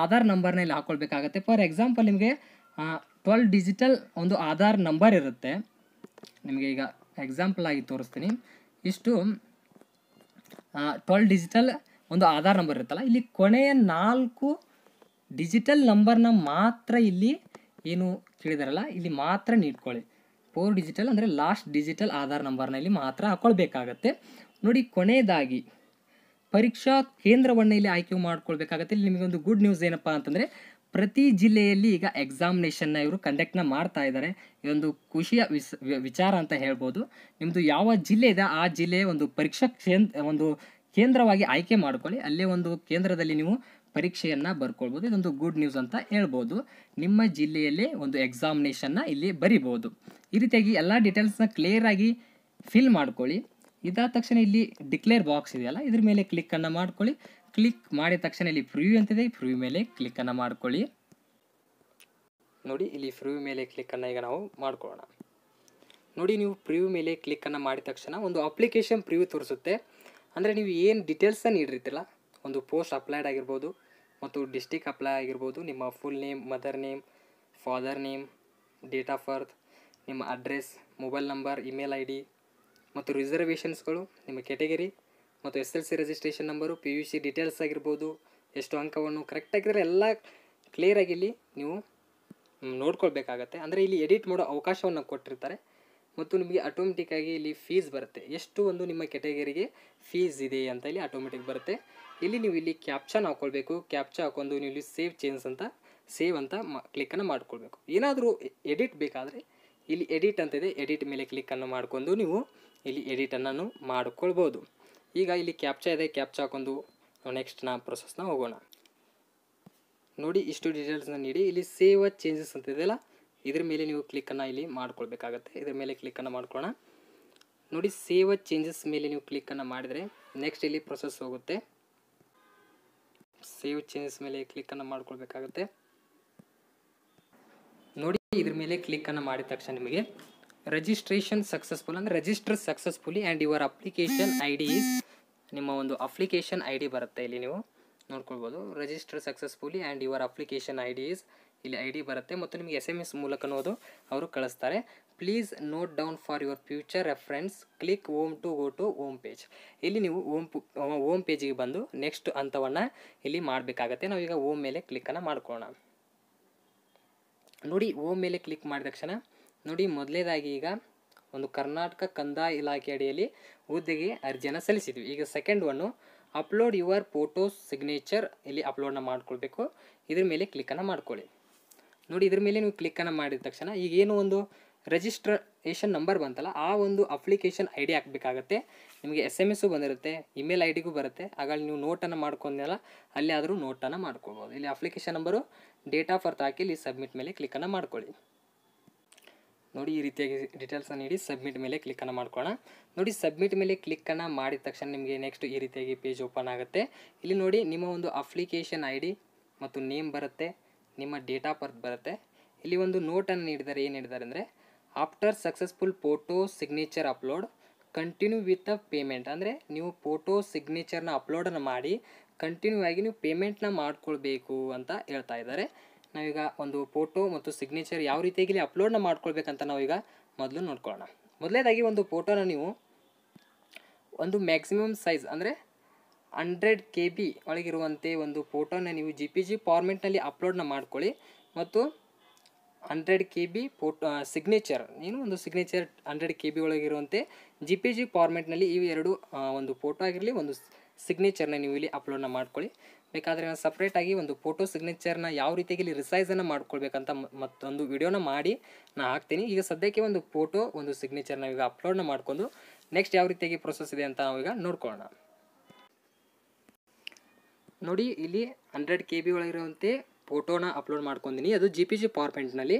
ಆಧಾರ್ ನಂಬರ್ನಲ್ಲಿ ಹಾಕ್ಕೊಳ್ಬೇಕಾಗತ್ತೆ. ಫಾರ್ ಎಕ್ಸಾಂಪಲ್ ನಿಮಗೆ 12 ಡಿಜಿಟಲ್ ಒಂದು ಆಧಾರ್ ನಂಬರ್ ಇರುತ್ತೆ. ನಿಮಗೆ ಈಗ ಎಕ್ಸಾಂಪಲ್ ಆಗಿ ತೋರಿಸ್ತೀನಿ. ಇಷ್ಟು 12 ಡಿಜಿಟಲ್ ಒಂದು ಆಧಾರ್ ನಂಬರ್ ಇರುತ್ತಲ್ಲ ಇಲ್ಲಿ ಕೊನೆಯ 4 ಡಿಜಿಟಲ್ ನಂಬರ್ನ ಮಾತ್ರ ಇಲ್ಲಿ ಏನು ಕೇಳಿದಾರಲ್ಲ ಇಲ್ಲಿ ಮಾತ್ರ ನೀಡ್ಕೊಳ್ಳಿ. 4 ಡಿಜಿಟಲ್ ಅಂದರೆ ಲಾಸ್ಟ್ ಡಿಜಿಟಲ್ ಆಧಾರ್ ನಂಬರ್ನ ಇಲ್ಲಿ ಮಾತ್ರ ಹಾಕ್ಕೊಳ್ಬೇಕಾಗತ್ತೆ. ನೋಡಿ ಕೊನೆಯದಾಗಿ ಪರೀಕ್ಷಾ ಕೇಂದ್ರವನ್ನು ಇಲ್ಲಿ ಆಯ್ಕೆ ಮಾಡ್ಕೊಳ್ಬೇಕಾಗತ್ತೆ. ಇಲ್ಲಿ ನಿಮಗೊಂದು ಗುಡ್ ನ್ಯೂಸ್ ಏನಪ್ಪ ಅಂತಂದರೆ ಪ್ರತಿ ಜಿಲ್ಲೆಯಲ್ಲಿ ಈಗ ಎಕ್ಸಾಮಿನೇಷನ್ನ ಇವರು ಕಂಡಕ್ಟ್ನ ಮಾಡ್ತಾ ಇದ್ದಾರೆ. ಇದೊಂದು ಖುಷಿಯ ವಿಚಾರ ಅಂತ ಹೇಳ್ಬೋದು. ನಿಮ್ಮದು ಯಾವ ಜಿಲ್ಲೆ ಇದೆ ಆ ಜಿಲ್ಲೆಯ ಒಂದು ಪರೀಕ್ಷಾ ಒಂದು ಕೇಂದ್ರವಾಗಿ ಆಯ್ಕೆ ಮಾಡ್ಕೊಳ್ಳಿ. ಅಲ್ಲೇ ಒಂದು ಕೇಂದ್ರದಲ್ಲಿ ನೀವು ಪರೀಕ್ಷೆಯನ್ನು ಬರ್ಕೊಳ್ಬೋದು. ಇದೊಂದು ಗುಡ್ ನ್ಯೂಸ್ ಅಂತ ಹೇಳ್ಬೋದು. ನಿಮ್ಮ ಜಿಲ್ಲೆಯಲ್ಲೇ ಒಂದು ಎಕ್ಸಾಮಿನೇಷನ್ನ ಇಲ್ಲಿ ಬರಿಬೋದು. ಈ ರೀತಿಯಾಗಿ ಎಲ್ಲ ಡೀಟೇಲ್ಸ್ನ ಕ್ಲಿಯರಾಗಿ ಫಿಲ್ ಮಾಡ್ಕೊಳ್ಳಿ. ಇದಾದ ತಕ್ಷಣ ಇಲ್ಲಿ ಡಿಕ್ಲೇರ್ ಬಾಕ್ಸ್ ಇದೆಯಲ್ಲ ಇದ್ರ ಮೇಲೆ ಕ್ಲಿಕ್ಕನ್ನು ಮಾಡ್ಕೊಳ್ಳಿ. ಕ್ಲಿಕ್ ಮಾಡಿದ ತಕ್ಷಣ ಇಲ್ಲಿ ಪ್ರಿವ್ಯೂ ಅಂತಿದೆ, ಪ್ರಿವ್ಯೂ ಮೇಲೆ ಕ್ಲಿಕ್ಕನ್ನು ಮಾಡ್ಕೊಳ್ಳಿ. ನೋಡಿ ಇಲ್ಲಿ ಪ್ರಿವ್ಯೂ ಮೇಲೆ ಕ್ಲಿಕ್ಕನ್ನು ಈಗ ನಾವು ಮಾಡ್ಕೊಳ್ಳೋಣ. ನೋಡಿ ನೀವು ಪ್ರಿವ್ಯೂ ಮೇಲೆ ಕ್ಲಿಕ್ಕನ್ನು ಮಾಡಿದ ತಕ್ಷಣ ಒಂದು ಅಪ್ಲಿಕೇಶನ್ ಪ್ರಿವ್ಯೂ ತೋರಿಸುತ್ತೆ. ಅಂದರೆ ನೀವು ಏನು ಡೀಟೇಲ್ಸನ್ನು ನೀಡಿರ್ತಿಲ್ಲ, ಒಂದು ಪೋಸ್ಟ್ ಅಪ್ಲೈಡ್ ಆಗಿರ್ಬೋದು ಮತ್ತು ಡಿಸ್ಟಿಕ್ ಅಪ್ಲೈ ಆಗಿರ್ಬೋದು, ನಿಮ್ಮ full name, mother name, father name, date of birth, ನಿಮ್ಮ address, mobile number, email I D ಮತ್ತು ರಿಸರ್ವೇಷನ್ಸ್ಗಳು, ನಿಮ್ಮ ಕೆಟಗರಿ ಮತ್ತು SLC registration number, PUC details ಆಗಿರ್ಬೋದು, ಎಷ್ಟು ಅಂಕವನ್ನು ಕರೆಕ್ಟಾಗಿದ್ದರೆ ಎಲ್ಲ ಕ್ಲಿಯರಾಗಿ ಇಲ್ಲಿ ನೀವು ನೋಡ್ಕೊಳ್ಬೇಕಾಗತ್ತೆ. ಅಂದರೆ ಇಲ್ಲಿ ಎಡಿಟ್ ಮಾಡೋ ಅವಕಾಶವನ್ನು ಕೊಟ್ಟಿರ್ತಾರೆ ಮತ್ತು ನಿಮಗೆ ಆಟೋಮೆಟಿಕ್ಕಾಗಿ ಇಲ್ಲಿ ಫೀಸ್ ಬರುತ್ತೆ. ಎಷ್ಟು ಒಂದು ನಿಮ್ಮ ಕೆಟಗರಿಗೆ ಫೀಸ್ ಇದೆ ಅಂತ ಇಲ್ಲಿ ಆಟೋಮೆಟಿಕ್ ಬರುತ್ತೆ. ಇಲ್ಲಿ ನೀವು ಇಲ್ಲಿ ಕ್ಯಾಪ್ಚಾನ ಹಾಕ್ಕೊಳ್ಬೇಕು. ಕ್ಯಾಪ್ಚಾ ಹಾಕೊಂಡು ನೀವು ಇಲ್ಲಿ ಸೇವ್ ಅಂತ ಕ್ಲಿಕ್ಕನ್ನು ಮಾಡ್ಕೊಳ್ಬೇಕು. ಏನಾದರೂ ಎಡಿಟ್ ಬೇಕಾದರೆ ಇಲ್ಲಿ ಎಡಿಟ್ ಅಂತಿದೆ, ಎಡಿಟ್ ಮೇಲೆ ಕ್ಲಿಕ್ಕನ್ನು ಮಾಡ್ಕೊಂಡು ನೀವು ಇಲ್ಲಿ ಎಡಿಟನ್ನು ಮಾಡ್ಕೊಳ್ಬೋದು. ಈಗ ಇಲ್ಲಿ ಕ್ಯಾಪ್ಚಾ ಇದೆ, ಕ್ಯಾಪ್ಚಾ ಹಾಕೊಂಡು ನೆಕ್ಸ್ಟ್ನ ಪ್ರೊಸೆಸ್ನ ಹೋಗೋಣ. ನೋಡಿ ಇಷ್ಟು ಡೀಟೇಲ್ಸ್ನ ನೀಡಿ ಇಲ್ಲಿ ಸೇವ್ ಚೇಂಜಸ್ ಅಂತ ಇದೆಯಲ್ಲ ಇದ್ರ ಮೇಲೆ ನೀವು ಕ್ಲಿಕ್ಕನ್ನು ಇಲ್ಲಿ ಮಾಡ್ಕೊಳ್ಬೇಕಾಗತ್ತೆ. ಇದ್ರ ಮೇಲೆ ಕ್ಲಿಕ್ಕನ್ನು ಮಾಡ್ಕೊಳ್ಳೋಣ. ನೋಡಿ ಸೇವ್ ಚೇಂಜಸ್ ಮೇಲೆ ನೀವು ಕ್ಲಿಕ್ಕನ್ನು ಮಾಡಿದರೆ ನೆಕ್ಸ್ಟ್ ಇಲ್ಲಿ ಪ್ರೊಸೆಸ್ ಹೋಗುತ್ತೆ. ಸೇವ್ ಚೇಂಜಸ್ ಮೇಲೆ ಕ್ಲಿಕ್ಕನ್ನು ಮಾಡ್ಕೊಳ್ಬೇಕಾಗತ್ತೆ. ನೋಡಿ ಇದ್ರ ಮೇಲೆ ಕ್ಲಿಕ್ಕನ್ನು ಮಾಡಿದ ತಕ್ಷಣ ನಿಮಗೆ ರಿಜಿಸ್ಟ್ರೇಷನ್ ಸಕ್ಸಸ್ಫುಲ್ ಅಂದರೆ register successfully and your application ID is ನಿಮ್ಮ ಒಂದು ಅಪ್ಲಿಕೇಶನ್ ID ಬರುತ್ತೆ. ಇಲ್ಲಿ ನೀವು ನೋಡ್ಕೊಳ್ಬೋದು register successfully and your application ID is ಇಲ್ಲಿ ID ಬರುತ್ತೆ ಮತ್ತು ನಿಮಗೆ SMS ಮೂಲಕನೋದು ಅವರು ಕಳಿಸ್ತಾರೆ. Please note down for your future reference click home to go to home page. ಇಲ್ಲಿ ನೀವು ಹೋಮ್ ಪೇಜಿಗೆ ಬಂದು ನೆಕ್ಸ್ಟ್ ಹಂತವನ್ನು ಇಲ್ಲಿ ಮಾಡಬೇಕಾಗತ್ತೆ. ನಾವೀಗ ಹೋಮ್ ಮೇಲೆ ಕ್ಲಿಕ್ಕನ್ನು ಮಾಡ್ಕೊಳ್ಳೋಣ. ನೋಡಿ ಹೋಮ್ ಮೇಲೆ ಕ್ಲಿಕ್ ಮಾಡಿದ ತಕ್ಷಣ ನೋಡಿ ಮೊದಲೇದಾಗಿ ಈಗ ಒಂದು ಕರ್ನಾಟಕ ಕಂದಾಯ ಇಲಾಖೆ ಅಡಿಯಲ್ಲಿ ಹುದ್ದೆಗೆ ಅರ್ಜಿಯನ್ನು ಸಲ್ಲಿಸಿದ್ವಿ. ಈಗ second one upload your photos signature ಇಲ್ಲಿ ಅಪ್ಲೋಡ್ನ ಮಾಡ್ಕೊಳ್ಬೇಕು. ಇದ್ರ ಮೇಲೆ ಕ್ಲಿಕ್ಕನ್ನು ಮಾಡ್ಕೊಳ್ಳಿ. ನೋಡಿ ಇದ್ರ ಮೇಲೆ ನೀವು ಕ್ಲಿಕ್ಕನ್ನು ಮಾಡಿದ ತಕ್ಷಣ ಈಗೇನು ಒಂದು ರಿಜಿಸ್ಟ್ರೇಷನ್ ನಂಬರ್ ಬಂತಲ್ಲ ಆ ಒಂದು ಅಪ್ಲಿಕೇಶನ್ ID ಹಾಕಬೇಕಾಗತ್ತೆ. ನಿಮಗೆ SMS ಬಂದಿರುತ್ತೆ, ಇಮೇಲ್ IDಗೂ ಬರುತ್ತೆ. ಆಗ ನೀವು ನೋಟನ್ನು ಮಾಡ್ಕೊಂಡಲ್ಲ ಅಲ್ಲಿ ಆದರೂ ನೋಟನ್ನು ಮಾಡ್ಕೊಳ್ಬೋದು. ಇಲ್ಲಿ application number, date of birth ಹಾಕಿ ಇಲ್ಲಿ ಸಬ್ಮಿಟ್ ಮೇಲೆ ಕ್ಲಿಕ್ಕನ್ನು ಮಾಡ್ಕೊಳ್ಳಿ. ನೋಡಿ ಈ ರೀತಿಯಾಗಿ ಡೀಟೇಲ್ಸನ್ನು ನೀಡಿ ಸಬ್ಮಿಟ್ ಮೇಲೆ ಕ್ಲಿಕ್ಕನ್ನು ಮಾಡ್ಕೊಳ್ಳೋಣ. ನೋಡಿ ಸಬ್ಮಿಟ್ ಮೇಲೆ ಕ್ಲಿಕ್ಕನ್ನು ಮಾಡಿದ ತಕ್ಷಣ ನಿಮಗೆ ನೆಕ್ಸ್ಟ್ ಈ ರೀತಿಯಾಗಿ ಪೇಜ್ ಓಪನ್ ಆಗುತ್ತೆ. ಇಲ್ಲಿ ನೋಡಿ ನಿಮ್ಮ ಒಂದು ಅಪ್ಲಿಕೇಶನ್ ID ಮತ್ತು ನೇಮ್ ಬರುತ್ತೆ, ನಿಮ್ಮ ಡೇಟ್ ಆಫ್ ಬರ್ತ್ ಬರುತ್ತೆ. ಇಲ್ಲಿ ಒಂದು ನೋಟನ್ನು ನೀಡಿದ್ದಾರೆ. ಏನು ನೀಡಿದ್ದಾರೆ ಅಂದರೆ after successful photo signature upload continue with payment. ಅಂದರೆ ನೀವು ಫೋಟೋ ಸಿಗ್ನೇಚರ್ನ ಅಪ್ಲೋಡನ್ನು ಮಾಡಿ ಕಂಟಿನ್ಯೂ ಆಗಿ ನೀವು ಪೇಮೆಂಟ್ನ ಮಾಡ್ಕೊಳ್ಬೇಕು ಅಂತ ಹೇಳ್ತಾ ಇದ್ದಾರೆ. ನಾವೀಗ ಒಂದು ಫೋಟೋ ಮತ್ತು ಸಿಗ್ನೇಚರ್ ಯಾವ ರೀತಿಯಾಗಿ ಅಪ್ಲೋಡ್ನ ಮಾಡ್ಕೊಳ್ಬೇಕಂತ ನಾವೀಗ ಮೊದಲು ನೋಡ್ಕೊಳ್ಳೋಣ. ಮೊದಲೇದಾಗಿ ಒಂದು ಫೋಟೋನ ನೀವು ಒಂದು ಮ್ಯಾಕ್ಸಿಮಮ್ ಸೈಜ್ ಅಂದರೆ 100 KB ಒಳಗಿರುವಂತೆ ಒಂದು ಫೋಟೋನ ನೀವು JPG ಫಾರ್ಮೆಟ್ನಲ್ಲಿ ಅಪ್ಲೋಡ್ನ ಮಾಡ್ಕೊಳ್ಳಿ. ಮತ್ತು 100 KB ಫೋಟೋ ಸಿಗ್ನೇಚರ್ ಒಂದು ಸಿಗ್ನೇಚರ್ 100 KB ಒಳಗಿರುವಂತೆ JPG ಫಾರ್ಮೆಟ್ನಲ್ಲಿ ಇವು ಎರಡು ಒಂದು ಫೋಟೋ ಆಗಿರಲಿ ಒಂದು ಸಿಗ್ನೇಚರ್ನ ನೀವು ಇಲ್ಲಿ ಅಪ್ಲೋಡ್ನ ಮಾಡ್ಕೊಳ್ಳಿ. ಬೇಕಾದರೆ ನಾನು ಸಪ್ರೇಟಾಗಿ ಒಂದು ಫೋಟೋ ಸಿಗ್ನೇಚರ್ನ ಯಾವ ರೀತಿಯಾಗಿ ಇಲ್ಲಿ ರಿಸೈಸನ್ನು ಮಾಡ್ಕೊಳ್ಬೇಕಂತ ಮತ್ತೊಂದು ವಿಡಿಯೋನ ಮಾಡಿ ನಾನು ಹಾಕ್ತೀನಿ. ಈಗ ಸದ್ಯಕ್ಕೆ ಒಂದು ಫೋಟೋ ಒಂದು ಸಿಗ್ನೇಚರ್ನ ಈಗ ಅಪ್ಲೋಡ್ನ ಮಾಡ್ಕೊಂಡು ನೆಕ್ಸ್ಟ್ ಯಾವ ರೀತಿಯಾಗಿ ಪ್ರೊಸೆಸ್ ಇದೆ ಅಂತ ನಾವೀಗ ನೋಡ್ಕೊಳ್ಳೋಣ. ನೋಡಿ ಇಲ್ಲಿ 100 KB ಒಳಗಿರುವಂತೆ ಫೋಟೋನ ಅಪ್ಲೋಡ್ ಮಾಡ್ಕೊಂಡಿನಿ. ಅದು JPG ಫಾರ್ಮೆಟ್ನಲ್ಲಿ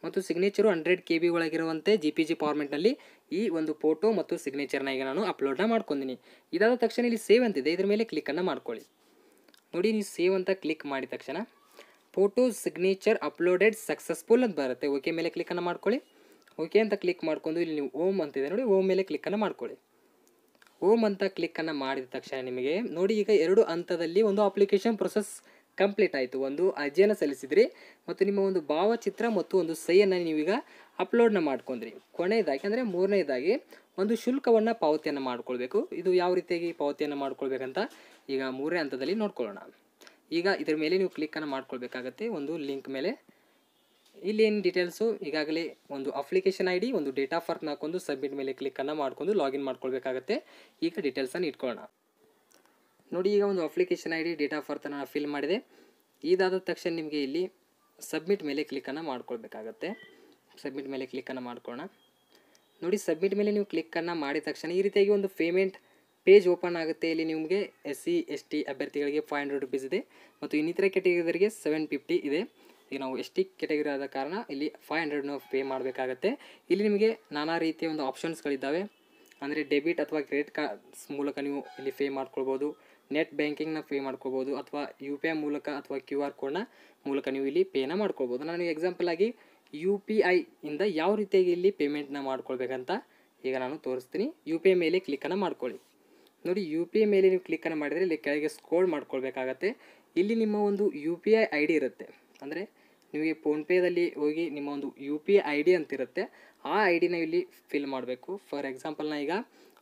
ಮತ್ತು ಸಿಗ್ನೇಚರು 100 KB ಒಳಗಿರುವಂತೆ JPG ಫಾರ್ಮೆಟ್ನಲ್ಲಿ ಈ ಒಂದು ಫೋಟೋ ಮತ್ತು ಸಿಗ್ನೇಚರ್ನ ಈಗ ನಾನು ಅಪ್ಲೋಡ್ನ ಮಾಡ್ಕೊಂಡಿನಿ. ಇದಾದ ತಕ್ಷಣ ಇಲ್ಲಿ ಸೇವ್ ಅಂತಿದೆ, ಇದ್ರ ಮೇಲೆ ಕ್ಲಿಕ್ಕನ್ನು ಮಾಡ್ಕೊಳ್ಳಿ. ನೋಡಿ ನೀವು ಸೇವ್ ಅಂತ ಕ್ಲಿಕ್ ಮಾಡಿದ ತಕ್ಷಣ ಫೋಟೋ ಸಿಗ್ನೇಚರ್ ಅಪ್ಲೋಡೆಡ್ ಸಕ್ಸಸ್ಫುಲ್ ಅಂತ ಬರುತ್ತೆ. ಓಕೆ ಮೇಲೆ ಕ್ಲಿಕ್ಕನ್ನು ಮಾಡ್ಕೊಳ್ಳಿ. ಓಕೆ ಅಂತ ಕ್ಲಿಕ್ ಮಾಡ್ಕೊಂಡು ಇಲ್ಲಿ ನೀವು ಓಮ್ ಅಂತಿದೆ ನೋಡಿ, ಓಮ್ ಮೇಲೆ ಕ್ಲಿಕ್ಕನ್ನು ಮಾಡ್ಕೊಳ್ಳಿ. ಓಮ್ ಅಂತ ಕ್ಲಿಕ್ಕನ್ನು ಮಾಡಿದ ತಕ್ಷಣ ನಿಮಗೆ ನೋಡಿ ಈಗ 2 ಹಂತದಲ್ಲಿ ಒಂದು ಅಪ್ಲಿಕೇಶನ್ ಪ್ರೊಸೆಸ್ ಕಂಪ್ಲೀಟ್ ಆಯಿತು. ಒಂದು ಅರ್ಜಿಯನ್ನು ಸಲ್ಲಿಸಿದ್ರಿ ಮತ್ತು ನಿಮ್ಮ ಒಂದು ಭಾವಚಿತ್ರ ಮತ್ತು ಒಂದು ಸಹಿಯನ್ನು ನೀವೀಗ ಅಪ್ಲೋಡ್ನ ಮಾಡ್ಕೊಂಡ್ರಿ. ಕೊನೆಯದಾಗಿ ಅಂದರೆ ಮೂರನೇದಾಗಿ ಒಂದು ಶುಲ್ಕವನ್ನು ಪಾವತಿಯನ್ನು ಮಾಡ್ಕೊಳ್ಬೇಕು. ಇದು ಯಾವ ರೀತಿಯಾಗಿ ಪಾವತಿಯನ್ನು ಮಾಡ್ಕೊಳ್ಬೇಕಂತ ಈಗ 3ನೇ ಹಂತದಲ್ಲಿ ನೋಡ್ಕೊಳ್ಳೋಣ. ಈಗ ಇದರ ಮೇಲೆ ನೀವು ಕ್ಲಿಕ್ಕನ್ನು ಮಾಡ್ಕೊಳ್ಬೇಕಾಗತ್ತೆ ಒಂದು ಲಿಂಕ್ ಮೇಲೆ. ಇಲ್ಲಿ ಏನು ಡೀಟೇಲ್ಸು ಈಗಾಗಲೇ ಒಂದು ಅಪ್ಲಿಕೇಶನ್ ID, ಒಂದು ಡೇಟ್ ಆಫ್ ಬರ್ತ್ನ ಹಾಕೊಂಡು ಸಬ್ಮಿಟ್ ಮೇಲೆ ಕ್ಲಿಕ್ಕನ್ನು ಮಾಡ್ಕೊಂಡು ಲಾಗಿನ್ ಮಾಡ್ಕೊಳ್ಬೇಕಾಗತ್ತೆ. ಈಗ ಡೀಟೇಲ್ಸನ್ನು ಇಟ್ಕೊಳ್ಳೋಣ. ನೋಡಿ, ಈಗ ಒಂದು ಅಪ್ಲಿಕೇಶನ್ ID, ಡೇಟ್ ಆಫ್ ಬರ್ತನ್ನು ನಾನು ಫಿಲ್ ಮಾಡಿದೆ. ಇದಾದ ತಕ್ಷಣ ನಿಮಗೆ ಇಲ್ಲಿ ಸಬ್ಮಿಟ್ ಮೇಲೆ ಕ್ಲಿಕ್ಕನ್ನು ಮಾಡ್ಕೊಳ್ಬೇಕಾಗತ್ತೆ. ಸಬ್ಮಿಟ್ ಮೇಲೆ ಕ್ಲಿಕ್ಕನ್ನು ಮಾಡ್ಕೊಳ್ಳೋಣ. ನೋಡಿ, ಸಬ್ಮಿಟ್ ಮೇಲೆ ನೀವು ಕ್ಲಿಕ್ಕನ್ನು ಮಾಡಿದ ತಕ್ಷಣ ಈ ರೀತಿಯಾಗಿ ಒಂದು ಪೇಮೆಂಟ್ ಪೇಜ್ ಓಪನ್ ಆಗುತ್ತೆ. ಇಲ್ಲಿ ನಿಮಗೆ SC ST ಅಭ್ಯರ್ಥಿಗಳಿಗೆ 500 ರೂಪೀಸ್ ಇದೆ ಮತ್ತು ಇನ್ನಿತರ ಕ್ಯಾಟಗರಿಯವರಿಗೆ 750 ಇದೆ. ಈಗ ನಾವು ST ಕ್ಯಾಟಗರಿ ಆದ ಕಾರಣ ಇಲ್ಲಿ 500 ಪೇ ಮಾಡಬೇಕಾಗತ್ತೆ. ಇಲ್ಲಿ ನಿಮಗೆ ನಾನಾ ರೀತಿಯ ಒಂದು ಆಪ್ಷನ್ಸ್ಗಳಿದ್ದಾವೆ. ಅಂದರೆ ಡೆಬಿಟ್ ಅಥವಾ ಕ್ರೆಡಿಟ್ ಕಾರ್ಡ್ಸ್ ಮೂಲಕ ನೀವು ಇಲ್ಲಿ ಪೇ ಮಾಡ್ಕೊಳ್ಬೋದು, ನೆಟ್ ಬ್ಯಾಂಕಿಂಗ್ನ ಪೇ ಮಾಡ್ಕೊಳ್ಬೋದು, ಅಥವಾ UPI ಮೂಲಕ ಅಥವಾ QR ಕೋಡ್ನ ಮೂಲಕ ನೀವು ಇಲ್ಲಿ ಪೇನ ಮಾಡ್ಕೊಳ್ಬೋದು. ನಾನು ಎಕ್ಸಾಂಪಲ್ ಆಗಿ UPI ಇಂದ ಯಾವ ರೀತಿಯಾಗಿ ಇಲ್ಲಿ ಪೇಮೆಂಟ್ನ ಮಾಡ್ಕೊಳ್ಬೇಕಂತ ಈಗ ನಾನು ತೋರಿಸ್ತೀನಿ. UPI ಮೇಲೆ ಕ್ಲಿಕ್ಕನ್ನು ಮಾಡ್ಕೊಳ್ಳಿ. ನೋಡಿ, UPI ಮೇಲೆ ನೀವು ಕ್ಲಿಕ್ಕನ್ನು ಮಾಡಿದರೆ ಇಲ್ಲಿ ಕೆಳಗೆ ಸ್ಕ್ರೋಲ್ ಮಾಡ್ಕೊಳ್ಬೇಕಾಗತ್ತೆ. ಇಲ್ಲಿ ನಿಮ್ಮ ಒಂದು UPI ID ಇರುತ್ತೆ. ಅಂದರೆ ನಿಮಗೆ ಫೋನ್ಪೇದಲ್ಲಿ ಹೋಗಿ ನಿಮ್ಮ ಒಂದು UPI ID ಅಂತಿರುತ್ತೆ, ಆ ID ನ ಇಲ್ಲಿ ಫಿಲ್ ಮಾಡಬೇಕು. ಫಾರ್ ಎಕ್ಸಾಂಪಲ್ ಈಗ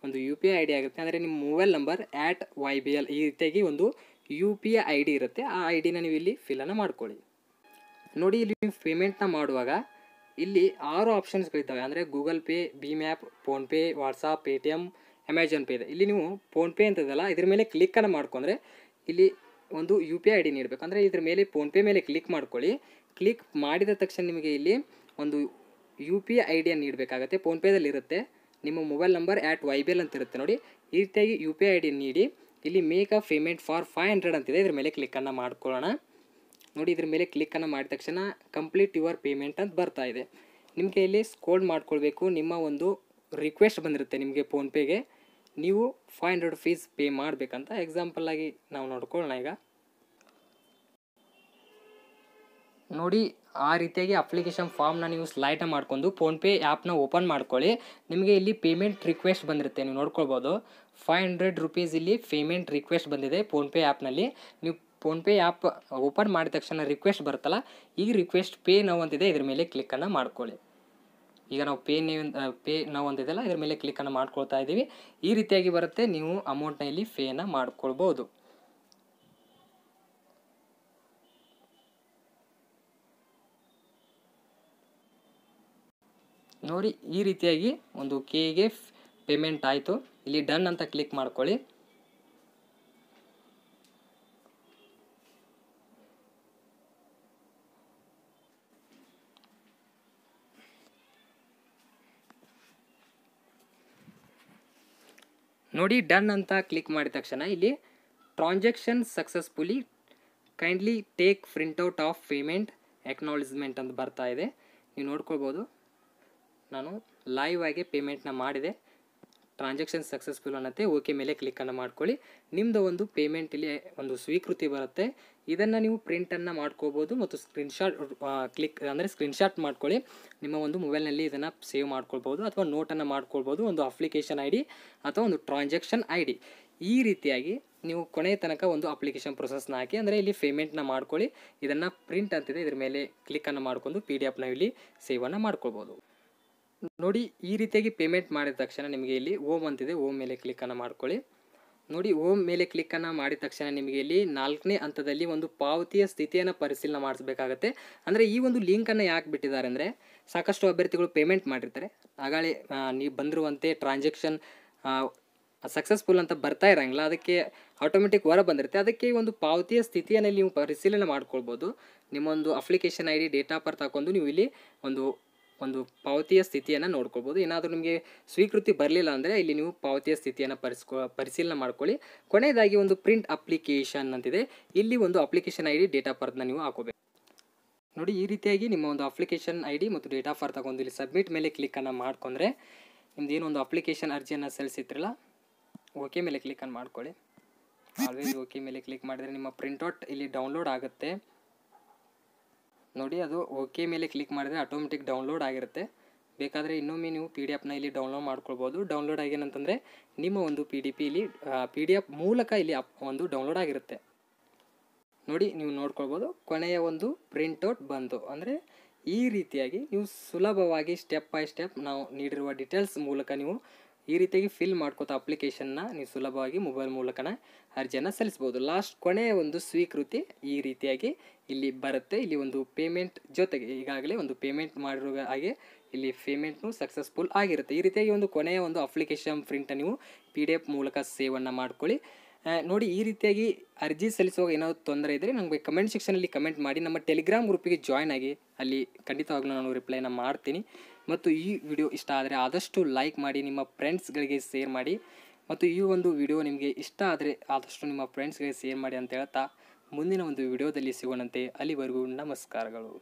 ಒಂದು UPI ID ಆಗುತ್ತೆ. ಅಂದರೆ ನಿಮ್ಮ ಮೊಬೈಲ್ ನಂಬರ್ @YBL ಈ ರೀತಿಯಾಗಿ ಒಂದು UPI ID ಇರುತ್ತೆ. ಆ ID ನ ನೀವು ಇಲ್ಲಿ ಫಿಲ್ಲನ್ನು ಮಾಡ್ಕೊಳ್ಳಿ. ನೋಡಿ, ಇಲ್ಲಿ ನೀವು ಪೇಮೆಂಟ್ನ ಮಾಡುವಾಗ ಇಲ್ಲಿ 6 ಆಪ್ಷನ್ಸ್ಗಳಿದ್ದಾವೆ. ಅಂದರೆ ಗೂಗಲ್ ಪೇ, ಭೀಮ್ app, PhonePe, WhatsApp, Paytm, Amazon Pay ಇದೆ. ಇಲ್ಲಿ ನೀವು ಫೋನ್ಪೇ ಅಂತದಲ್ಲ, ಇದ್ರ ಮೇಲೆ ಕ್ಲಿಕ್ಕನ್ನು ಮಾಡ್ಕೊಂಡ್ರೆ ಇಲ್ಲಿ ಒಂದು UPI ID ನೀಡಬೇಕು. ಅಂದರೆ ಇದ್ರ ಮೇಲೆ ಫೋನ್ಪೇ ಮೇಲೆ ಕ್ಲಿಕ್ ಮಾಡ್ಕೊಳ್ಳಿ. ಕ್ಲಿಕ್ ಮಾಡಿದ ತಕ್ಷಣ ನಿಮಗೆ ಇಲ್ಲಿ ಒಂದು UPI ID ನೀಡಬೇಕಾಗತ್ತೆ. ಫೋನ್ಪೇದಲ್ಲಿ ಇರುತ್ತೆ, ನಿಮ್ಮ ಮೊಬೈಲ್ ನಂಬರ್ @YBL ಅಂತ ಇರುತ್ತೆ. ನೋಡಿ, ಈ ರೀತಿಯಾಗಿ UPI ID ನೀಡಿ ಇಲ್ಲಿ ಮೇಕ್ ಅ ಪೇಮೆಂಟ್ ಫಾರ್ 500 ಅಂತಿದೆ. ಇದ್ರ ಮೇಲೆ ಕ್ಲಿಕ್ಕನ್ನು ಮಾಡ್ಕೊಳ್ಳೋಣ. ನೋಡಿ, ಇದ್ರ ಮೇಲೆ ಕ್ಲಿಕ್ಕನ್ನು ಮಾಡಿದ ತಕ್ಷಣ ಕಂಪ್ಲೀಟ್ ಯುವರ್ ಪೇಮೆಂಟ್ ಅಂತ ಬರ್ತಾ ಇದೆ. ನಿಮಗೆ ಇಲ್ಲಿ ಸ್ಕ್ರೋಲ್ ಮಾಡ್ಕೊಳ್ಬೇಕು. ನಿಮ್ಮ ಒಂದು ರಿಕ್ವೆಸ್ಟ್ ಬಂದಿರುತ್ತೆ ನಿಮಗೆ ಫೋನ್ಪೇಗೆ, ನೀವು 500 ರೂಪೀಸ್ ಪೇ ಮಾಡಬೇಕಂತ. ಎಕ್ಸಾಂಪಲ್ ಆಗಿ ನಾವು ನೋಡ್ಕೊಳ್ಳೋಣ. ಈಗ ನೋಡಿ, ಆ ರೀತಿಯಾಗಿ ಅಪ್ಲಿಕೇಶನ್ ಫಾರ್ಮ್ನ ನೀವು ಸ್ಲೈಡ್ ಮಾಡ್ಕೊಂಡು ಫೋನ್ಪೇ ಆ್ಯಪ್ನ ಓಪನ್ ಮಾಡ್ಕೊಳ್ಳಿ. ನಿಮಗೆ ಇಲ್ಲಿ ಪೇಮೆಂಟ್ ರಿಕ್ವೆಸ್ಟ್ ಬಂದಿರುತ್ತೆ, ನೀವು ನೋಡ್ಕೊಳ್ಬೋದು. 500 ರೂಪೀಸ್ ಇಲ್ಲಿ ಪೇಮೆಂಟ್ ರಿಕ್ವೆಸ್ಟ್ ಬಂದಿದೆ ಫೋನ್ಪೇ ಆ್ಯಪ್ನಲ್ಲಿ. ನೀವು ಫೋನ್ಪೇ ಆ್ಯಪ್ ಓಪನ್ ಮಾಡಿದ ತಕ್ಷಣ ರಿಕ್ವೆಸ್ಟ್ ಬರುತ್ತಲ್ಲ, ಈಗ ರಿಕ್ವೆಸ್ಟ್ ಪೇ ನೌ ಅಂತಿದೆ, ಇದ್ರ ಮೇಲೆ ಕ್ಲಿಕ್ಕನ್ನು ಮಾಡ್ಕೊಳ್ಳಿ. ಈಗ ನಾವು ಪೇ ನೌ ಅಂತಿದೆಲ್ಲ, ಇದ್ರ ಮೇಲೆ ಕ್ಲಿಕ್ಕನ್ನು ಮಾಡ್ಕೊಳ್ತಾ ಇದ್ದೀವಿ. ಈ ರೀತಿಯಾಗಿ ಬರುತ್ತೆ, ನೀವು ಅಮೌಂಟ್ನ ಇಲ್ಲಿ ಪೇನ ಮಾಡ್ಕೊಳ್ಬೋದು. ನೋಡಿ, ಈ ರೀತಿಯಾಗಿ ಒಂದು ಕೆಗೆ ಪೇಮೆಂಟ್ ಆಯಿತು. ಇಲ್ಲಿ ಡನ್ ಅಂತ ಕ್ಲಿಕ್ ಮಾಡ್ಕೊಳ್ಳಿ. ನೋಡಿ, ಡನ್ ಅಂತ ಕ್ಲಿಕ್ ಮಾಡಿದ ತಕ್ಷಣ ಇಲ್ಲಿ transaction successfully, kindly take printout of payment acknowledgement ಅಂತ ಬರ್ತಾ ಇದೆ. ನೀವು ನೋಡ್ಕೊಳ್ಬೋದು, ನಾನು ಲೈವ್ ಆಗಿ ಪೇಮೆಂಟ್ನ ಮಾಡಿದೆ. Transaction successful ಅನ್ನತ್ತೆ. ಓಕೆ ಮೇಲೆ ಕ್ಲಿಕ್ಕನ್ನು ಮಾಡ್ಕೊಳ್ಳಿ. ನಿಮ್ಮದು ಒಂದು ಪೇಮೆಂಟ್ ಇಲ್ಲಿ ಒಂದು ಸ್ವೀಕೃತಿ ಬರುತ್ತೆ. ಇದನ್ನು ನೀವು ಪ್ರಿಂಟನ್ನು ಮಾಡ್ಕೋಬೋದು ಮತ್ತು ಸ್ಕ್ರೀನ್ಶಾಟ್ ಮಾಡ್ಕೊಳ್ಳಿ. ನಿಮ್ಮ ಒಂದು ಮೊಬೈಲ್ನಲ್ಲಿ ಇದನ್ನು ಸೇವ್ ಮಾಡ್ಕೊಳ್ಬೋದು ಅಥವಾ ನೋಟನ್ನು ಮಾಡ್ಕೊಳ್ಬೋದು. ಒಂದು ಅಪ್ಲಿಕೇಶನ್ ID ಅಥವಾ ಒಂದು ಟ್ರಾನ್ಸಾಕ್ಷನ್ ID. ಈ ರೀತಿಯಾಗಿ ನೀವು ಕೊನೆಯ ತನಕ ಒಂದು ಅಪ್ಲಿಕೇಶನ್ ಪ್ರೊಸೆಸ್ನ ಹಾಕಿ, ಅಂದರೆ ಇಲ್ಲಿ ಪೇಮೆಂಟ್ನ ಮಾಡ್ಕೊಳ್ಳಿ. ಇದನ್ನು ಪ್ರಿಂಟ್ ಅಂತಿದೆ, ಇದ್ರ ಮೇಲೆ ಕ್ಲಿಕ್ಕನ್ನು ಮಾಡ್ಕೊಂಡು PDF ಇಲ್ಲಿ ಸೇವನ್ನು ಮಾಡ್ಕೊಳ್ಬೋದು. ನೋಡಿ, ಈ ರೀತಿಯಾಗಿ ಪೇಮೆಂಟ್ ಮಾಡಿದ ತಕ್ಷಣ ನಿಮಗೆ ಇಲ್ಲಿ ಓಮ್ ಅಂತಿದೆ, ಓಮ್ ಮೇಲೆ ಕ್ಲಿಕ್ಕನ್ನು ಮಾಡ್ಕೊಳ್ಳಿ. ನೋಡಿ, ಓಮ್ ಮೇಲೆ ಕ್ಲಿಕ್ಕನ್ನು ಮಾಡಿದ ತಕ್ಷಣ ನಿಮಗೆ ಇಲ್ಲಿ 4ನೇ ಹಂತದಲ್ಲಿ ಒಂದು ಪಾವತಿಯ ಸ್ಥಿತಿಯನ್ನು ಪರಿಶೀಲನೆ ಮಾಡಿಸಬೇಕಾಗತ್ತೆ. ಅಂದರೆ ಈ ಒಂದು ಲಿಂಕನ್ನು ಯಾಕೆ ಬಿಟ್ಟಿದ್ದಾರೆ ಅಂದರೆ, ಸಾಕಷ್ಟು ಅಭ್ಯರ್ಥಿಗಳು ಪೇಮೆಂಟ್ ಮಾಡಿರ್ತಾರೆ, ಆಗಾಳೆ ನೀವು ಬಂದಿರುವಂತೆ ಟ್ರಾನ್ಸಾಕ್ಷನ್ ಸಕ್ಸಸ್ಫುಲ್ ಅಂತ ಬರ್ತಾ ಇರೋಂಗಿಲ್ಲ, ಅದಕ್ಕೆ ಆಟೋಮೆಟಿಕ್ ಹೊರ ಬಂದಿರುತ್ತೆ. ಅದಕ್ಕೆ ಒಂದು ಪಾವತಿಯ ಸ್ಥಿತಿಯನ್ನು ನೀವು ಪರಿಶೀಲನೆ ಮಾಡ್ಕೊಳ್ಬೋದು. ನಿಮ್ಮೊಂದು application ID, date of birth ಹಾಕೊಂಡು ನೀವು ಇಲ್ಲಿ ಒಂದು ಪಾವತಿಯ ಸ್ಥಿತಿಯನ್ನು ನೋಡ್ಕೊಳ್ಬೋದು. ಏನಾದರೂ ನಿಮಗೆ ಸ್ವೀಕೃತಿ ಬರಲಿಲ್ಲ ಅಂದರೆ ಇಲ್ಲಿ ನೀವು ಪಾವತಿಯ ಸ್ಥಿತಿಯನ್ನು ಪರಿಶೀಲನೆ ಮಾಡ್ಕೊಳ್ಳಿ. ಕೊನೆಯದಾಗಿ ಒಂದು ಪ್ರಿಂಟ್ ಅಪ್ಲಿಕೇಶನ್ ಅಂತಿದೆ, ಇಲ್ಲಿ ಒಂದು ಅಪ್ಲಿಕೇಶನ್ ID, ಡೇಟ್ ಆಫ್ ಬರ್ತ್ನ ನೀವು ಹಾಕೋಬೇಕು. ನೋಡಿ, ಈ ರೀತಿಯಾಗಿ ನಿಮ್ಮ ಒಂದು ಅಪ್ಲಿಕೇಶನ್ ID ಮತ್ತು ಡೇಟ್ ಆಫ್ ಬರ್ತ್ ಹಾಕೊಂಡು ಇಲ್ಲಿ ಸಬ್ಮಿಟ್ ಮೇಲೆ ಕ್ಲಿಕ್ಕನ್ನು ಮಾಡ್ಕೊಂಡ್ರೆ ನಿಮ್ದು ಏನೊಂದು ಅಪ್ಲಿಕೇಶನ್ ಅರ್ಜಿಯನ್ನು ಸಲ್ಲಿಸಿದ್ರಲ್ಲ, ಓಕೆ ಮೇಲೆ ಕ್ಲಿಕ್ಕನ್ನು ಮಾಡ್ಕೊಳ್ಳಿ. ಆಲ್ವೇಸ್ ಓಕೆ ಮೇಲೆ ಕ್ಲಿಕ್ ಮಾಡಿದರೆ ನಿಮ್ಮ ಪ್ರಿಂಟ್ಔಟ್ ಇಲ್ಲಿ ಡೌನ್ಲೋಡ್ ಆಗುತ್ತೆ. ನೋಡಿ, ಅದು ಓಕೆ ಮೇಲೆ ಕ್ಲಿಕ್ ಮಾಡಿದರೆ ಆಟೋಮೆಟಿಕ್ ಡೌನ್ಲೋಡ್ ಆಗಿರುತ್ತೆ. ಬೇಕಾದರೆ ಇನ್ನೊಮ್ಮೆ ನೀವು PDF ಇಲ್ಲಿ ಡೌನ್ಲೋಡ್ ಮಾಡ್ಕೊಳ್ಬೋದು. ಡೌನ್ಲೋಡ್ ಆಗೇನಂತಂದರೆ ನಿಮ್ಮ ಒಂದು ಇಲ್ಲಿ PDF ಮೂಲಕ ಇಲ್ಲಿ ಒಂದು ಡೌನ್ಲೋಡ್ ಆಗಿರುತ್ತೆ. ನೋಡಿ, ನೀವು ನೋಡ್ಕೊಳ್ಬೋದು, ಕೊನೆಯ ಒಂದು ಪ್ರಿಂಟ್ಔಟ್ ಬಂತು. ಅಂದರೆ ಈ ರೀತಿಯಾಗಿ ನೀವು ಸುಲಭವಾಗಿ ಸ್ಟೆಪ್ ಬೈ ಸ್ಟೆಪ್ ನಾವು ನೀಡಿರುವ ಡೀಟೇಲ್ಸ್ ಮೂಲಕ ನೀವು ಈ ರೀತಿಯಾಗಿ ಫಿಲ್ ಮಾಡ್ಕೋತಾ ಅಪ್ಲಿಕೇಶನ್ನ ನೀವು ಸುಲಭವಾಗಿ ಮೊಬೈಲ್ ಮೂಲಕನೇ ಅರ್ಜಿಯನ್ನು ಸಲ್ಲಿಸ್ಬೋದು. ಲಾಸ್ಟ್ ಕೊನೆಯ ಒಂದು ಸ್ವೀಕೃತಿ ಈ ರೀತಿಯಾಗಿ ಇಲ್ಲಿ ಬರುತ್ತೆ. ಇಲ್ಲಿ ಒಂದು ಪೇಮೆಂಟ್ ಜೊತೆಗೆ ಈಗಾಗಲೇ ಒಂದು ಪೇಮೆಂಟ್ ಮಾಡಿರೋ ಹಾಗೆ ಇಲ್ಲಿ ಪೇಮೆಂಟ್ನು ಸಕ್ಸಸ್ಫುಲ್ ಆಗಿರುತ್ತೆ. ಈ ರೀತಿಯಾಗಿ ಒಂದು ಕೊನೆಯ ಒಂದು ಅಪ್ಲಿಕೇಶನ್ ಪ್ರಿಂಟ್ ನೀವು PDF ಮೂಲಕ ಸೇವನ್ನು ಮಾಡ್ಕೊಳ್ಳಿ. ನೋಡಿ, ಈ ರೀತಿಯಾಗಿ ಅರ್ಜಿ ಸಲ್ಲಿಸುವಾಗ ಏನಾದರೂ ತೊಂದರೆ ಇದ್ದರೆ ನನಗೆ ಕಮೆಂಟ್ ಸೆಕ್ಷನಲ್ಲಿ ಕಮೆಂಟ್ ಮಾಡಿ. ನಮ್ಮ ಟೆಲಿಗ್ರಾಮ್ ಗ್ರೂಪಿಗೆ ಜಾಯ್ನ್ ಆಗಿ, ಅಲ್ಲಿ ಖಂಡಿತವಾಗ್ಲೂ ನಾನು ರಿಪ್ಲೈನ ಮಾಡ್ತೀನಿ. ಮತ್ತು ಈ ವಿಡಿಯೋ ಇಷ್ಟ ಆದರೆ ಆದಷ್ಟು ಲೈಕ್ ಮಾಡಿ, ನಿಮ್ಮ ಫ್ರೆಂಡ್ಸ್ಗಳಿಗೆ ಶೇರ್ ಮಾಡಿ. ಮತ್ತು ಈ ಒಂದು ವಿಡಿಯೋ ನಿಮಗೆ ಇಷ್ಟ ಆದರೆ ಆದಷ್ಟು ನಿಮ್ಮ ಫ್ರೆಂಡ್ಸ್ಗಳಿಗೆ ಶೇರ್ ಮಾಡಿ ಅಂತ ಹೇಳ್ತಾ ಮುಂದಿನ ಒಂದು ವಿಡಿಯೋದಲ್ಲಿ ಸಿಗೋಣಂತೆ. ಅಲ್ಲಿವರೆಗೂ ನಮಸ್ಕಾರಗಳು.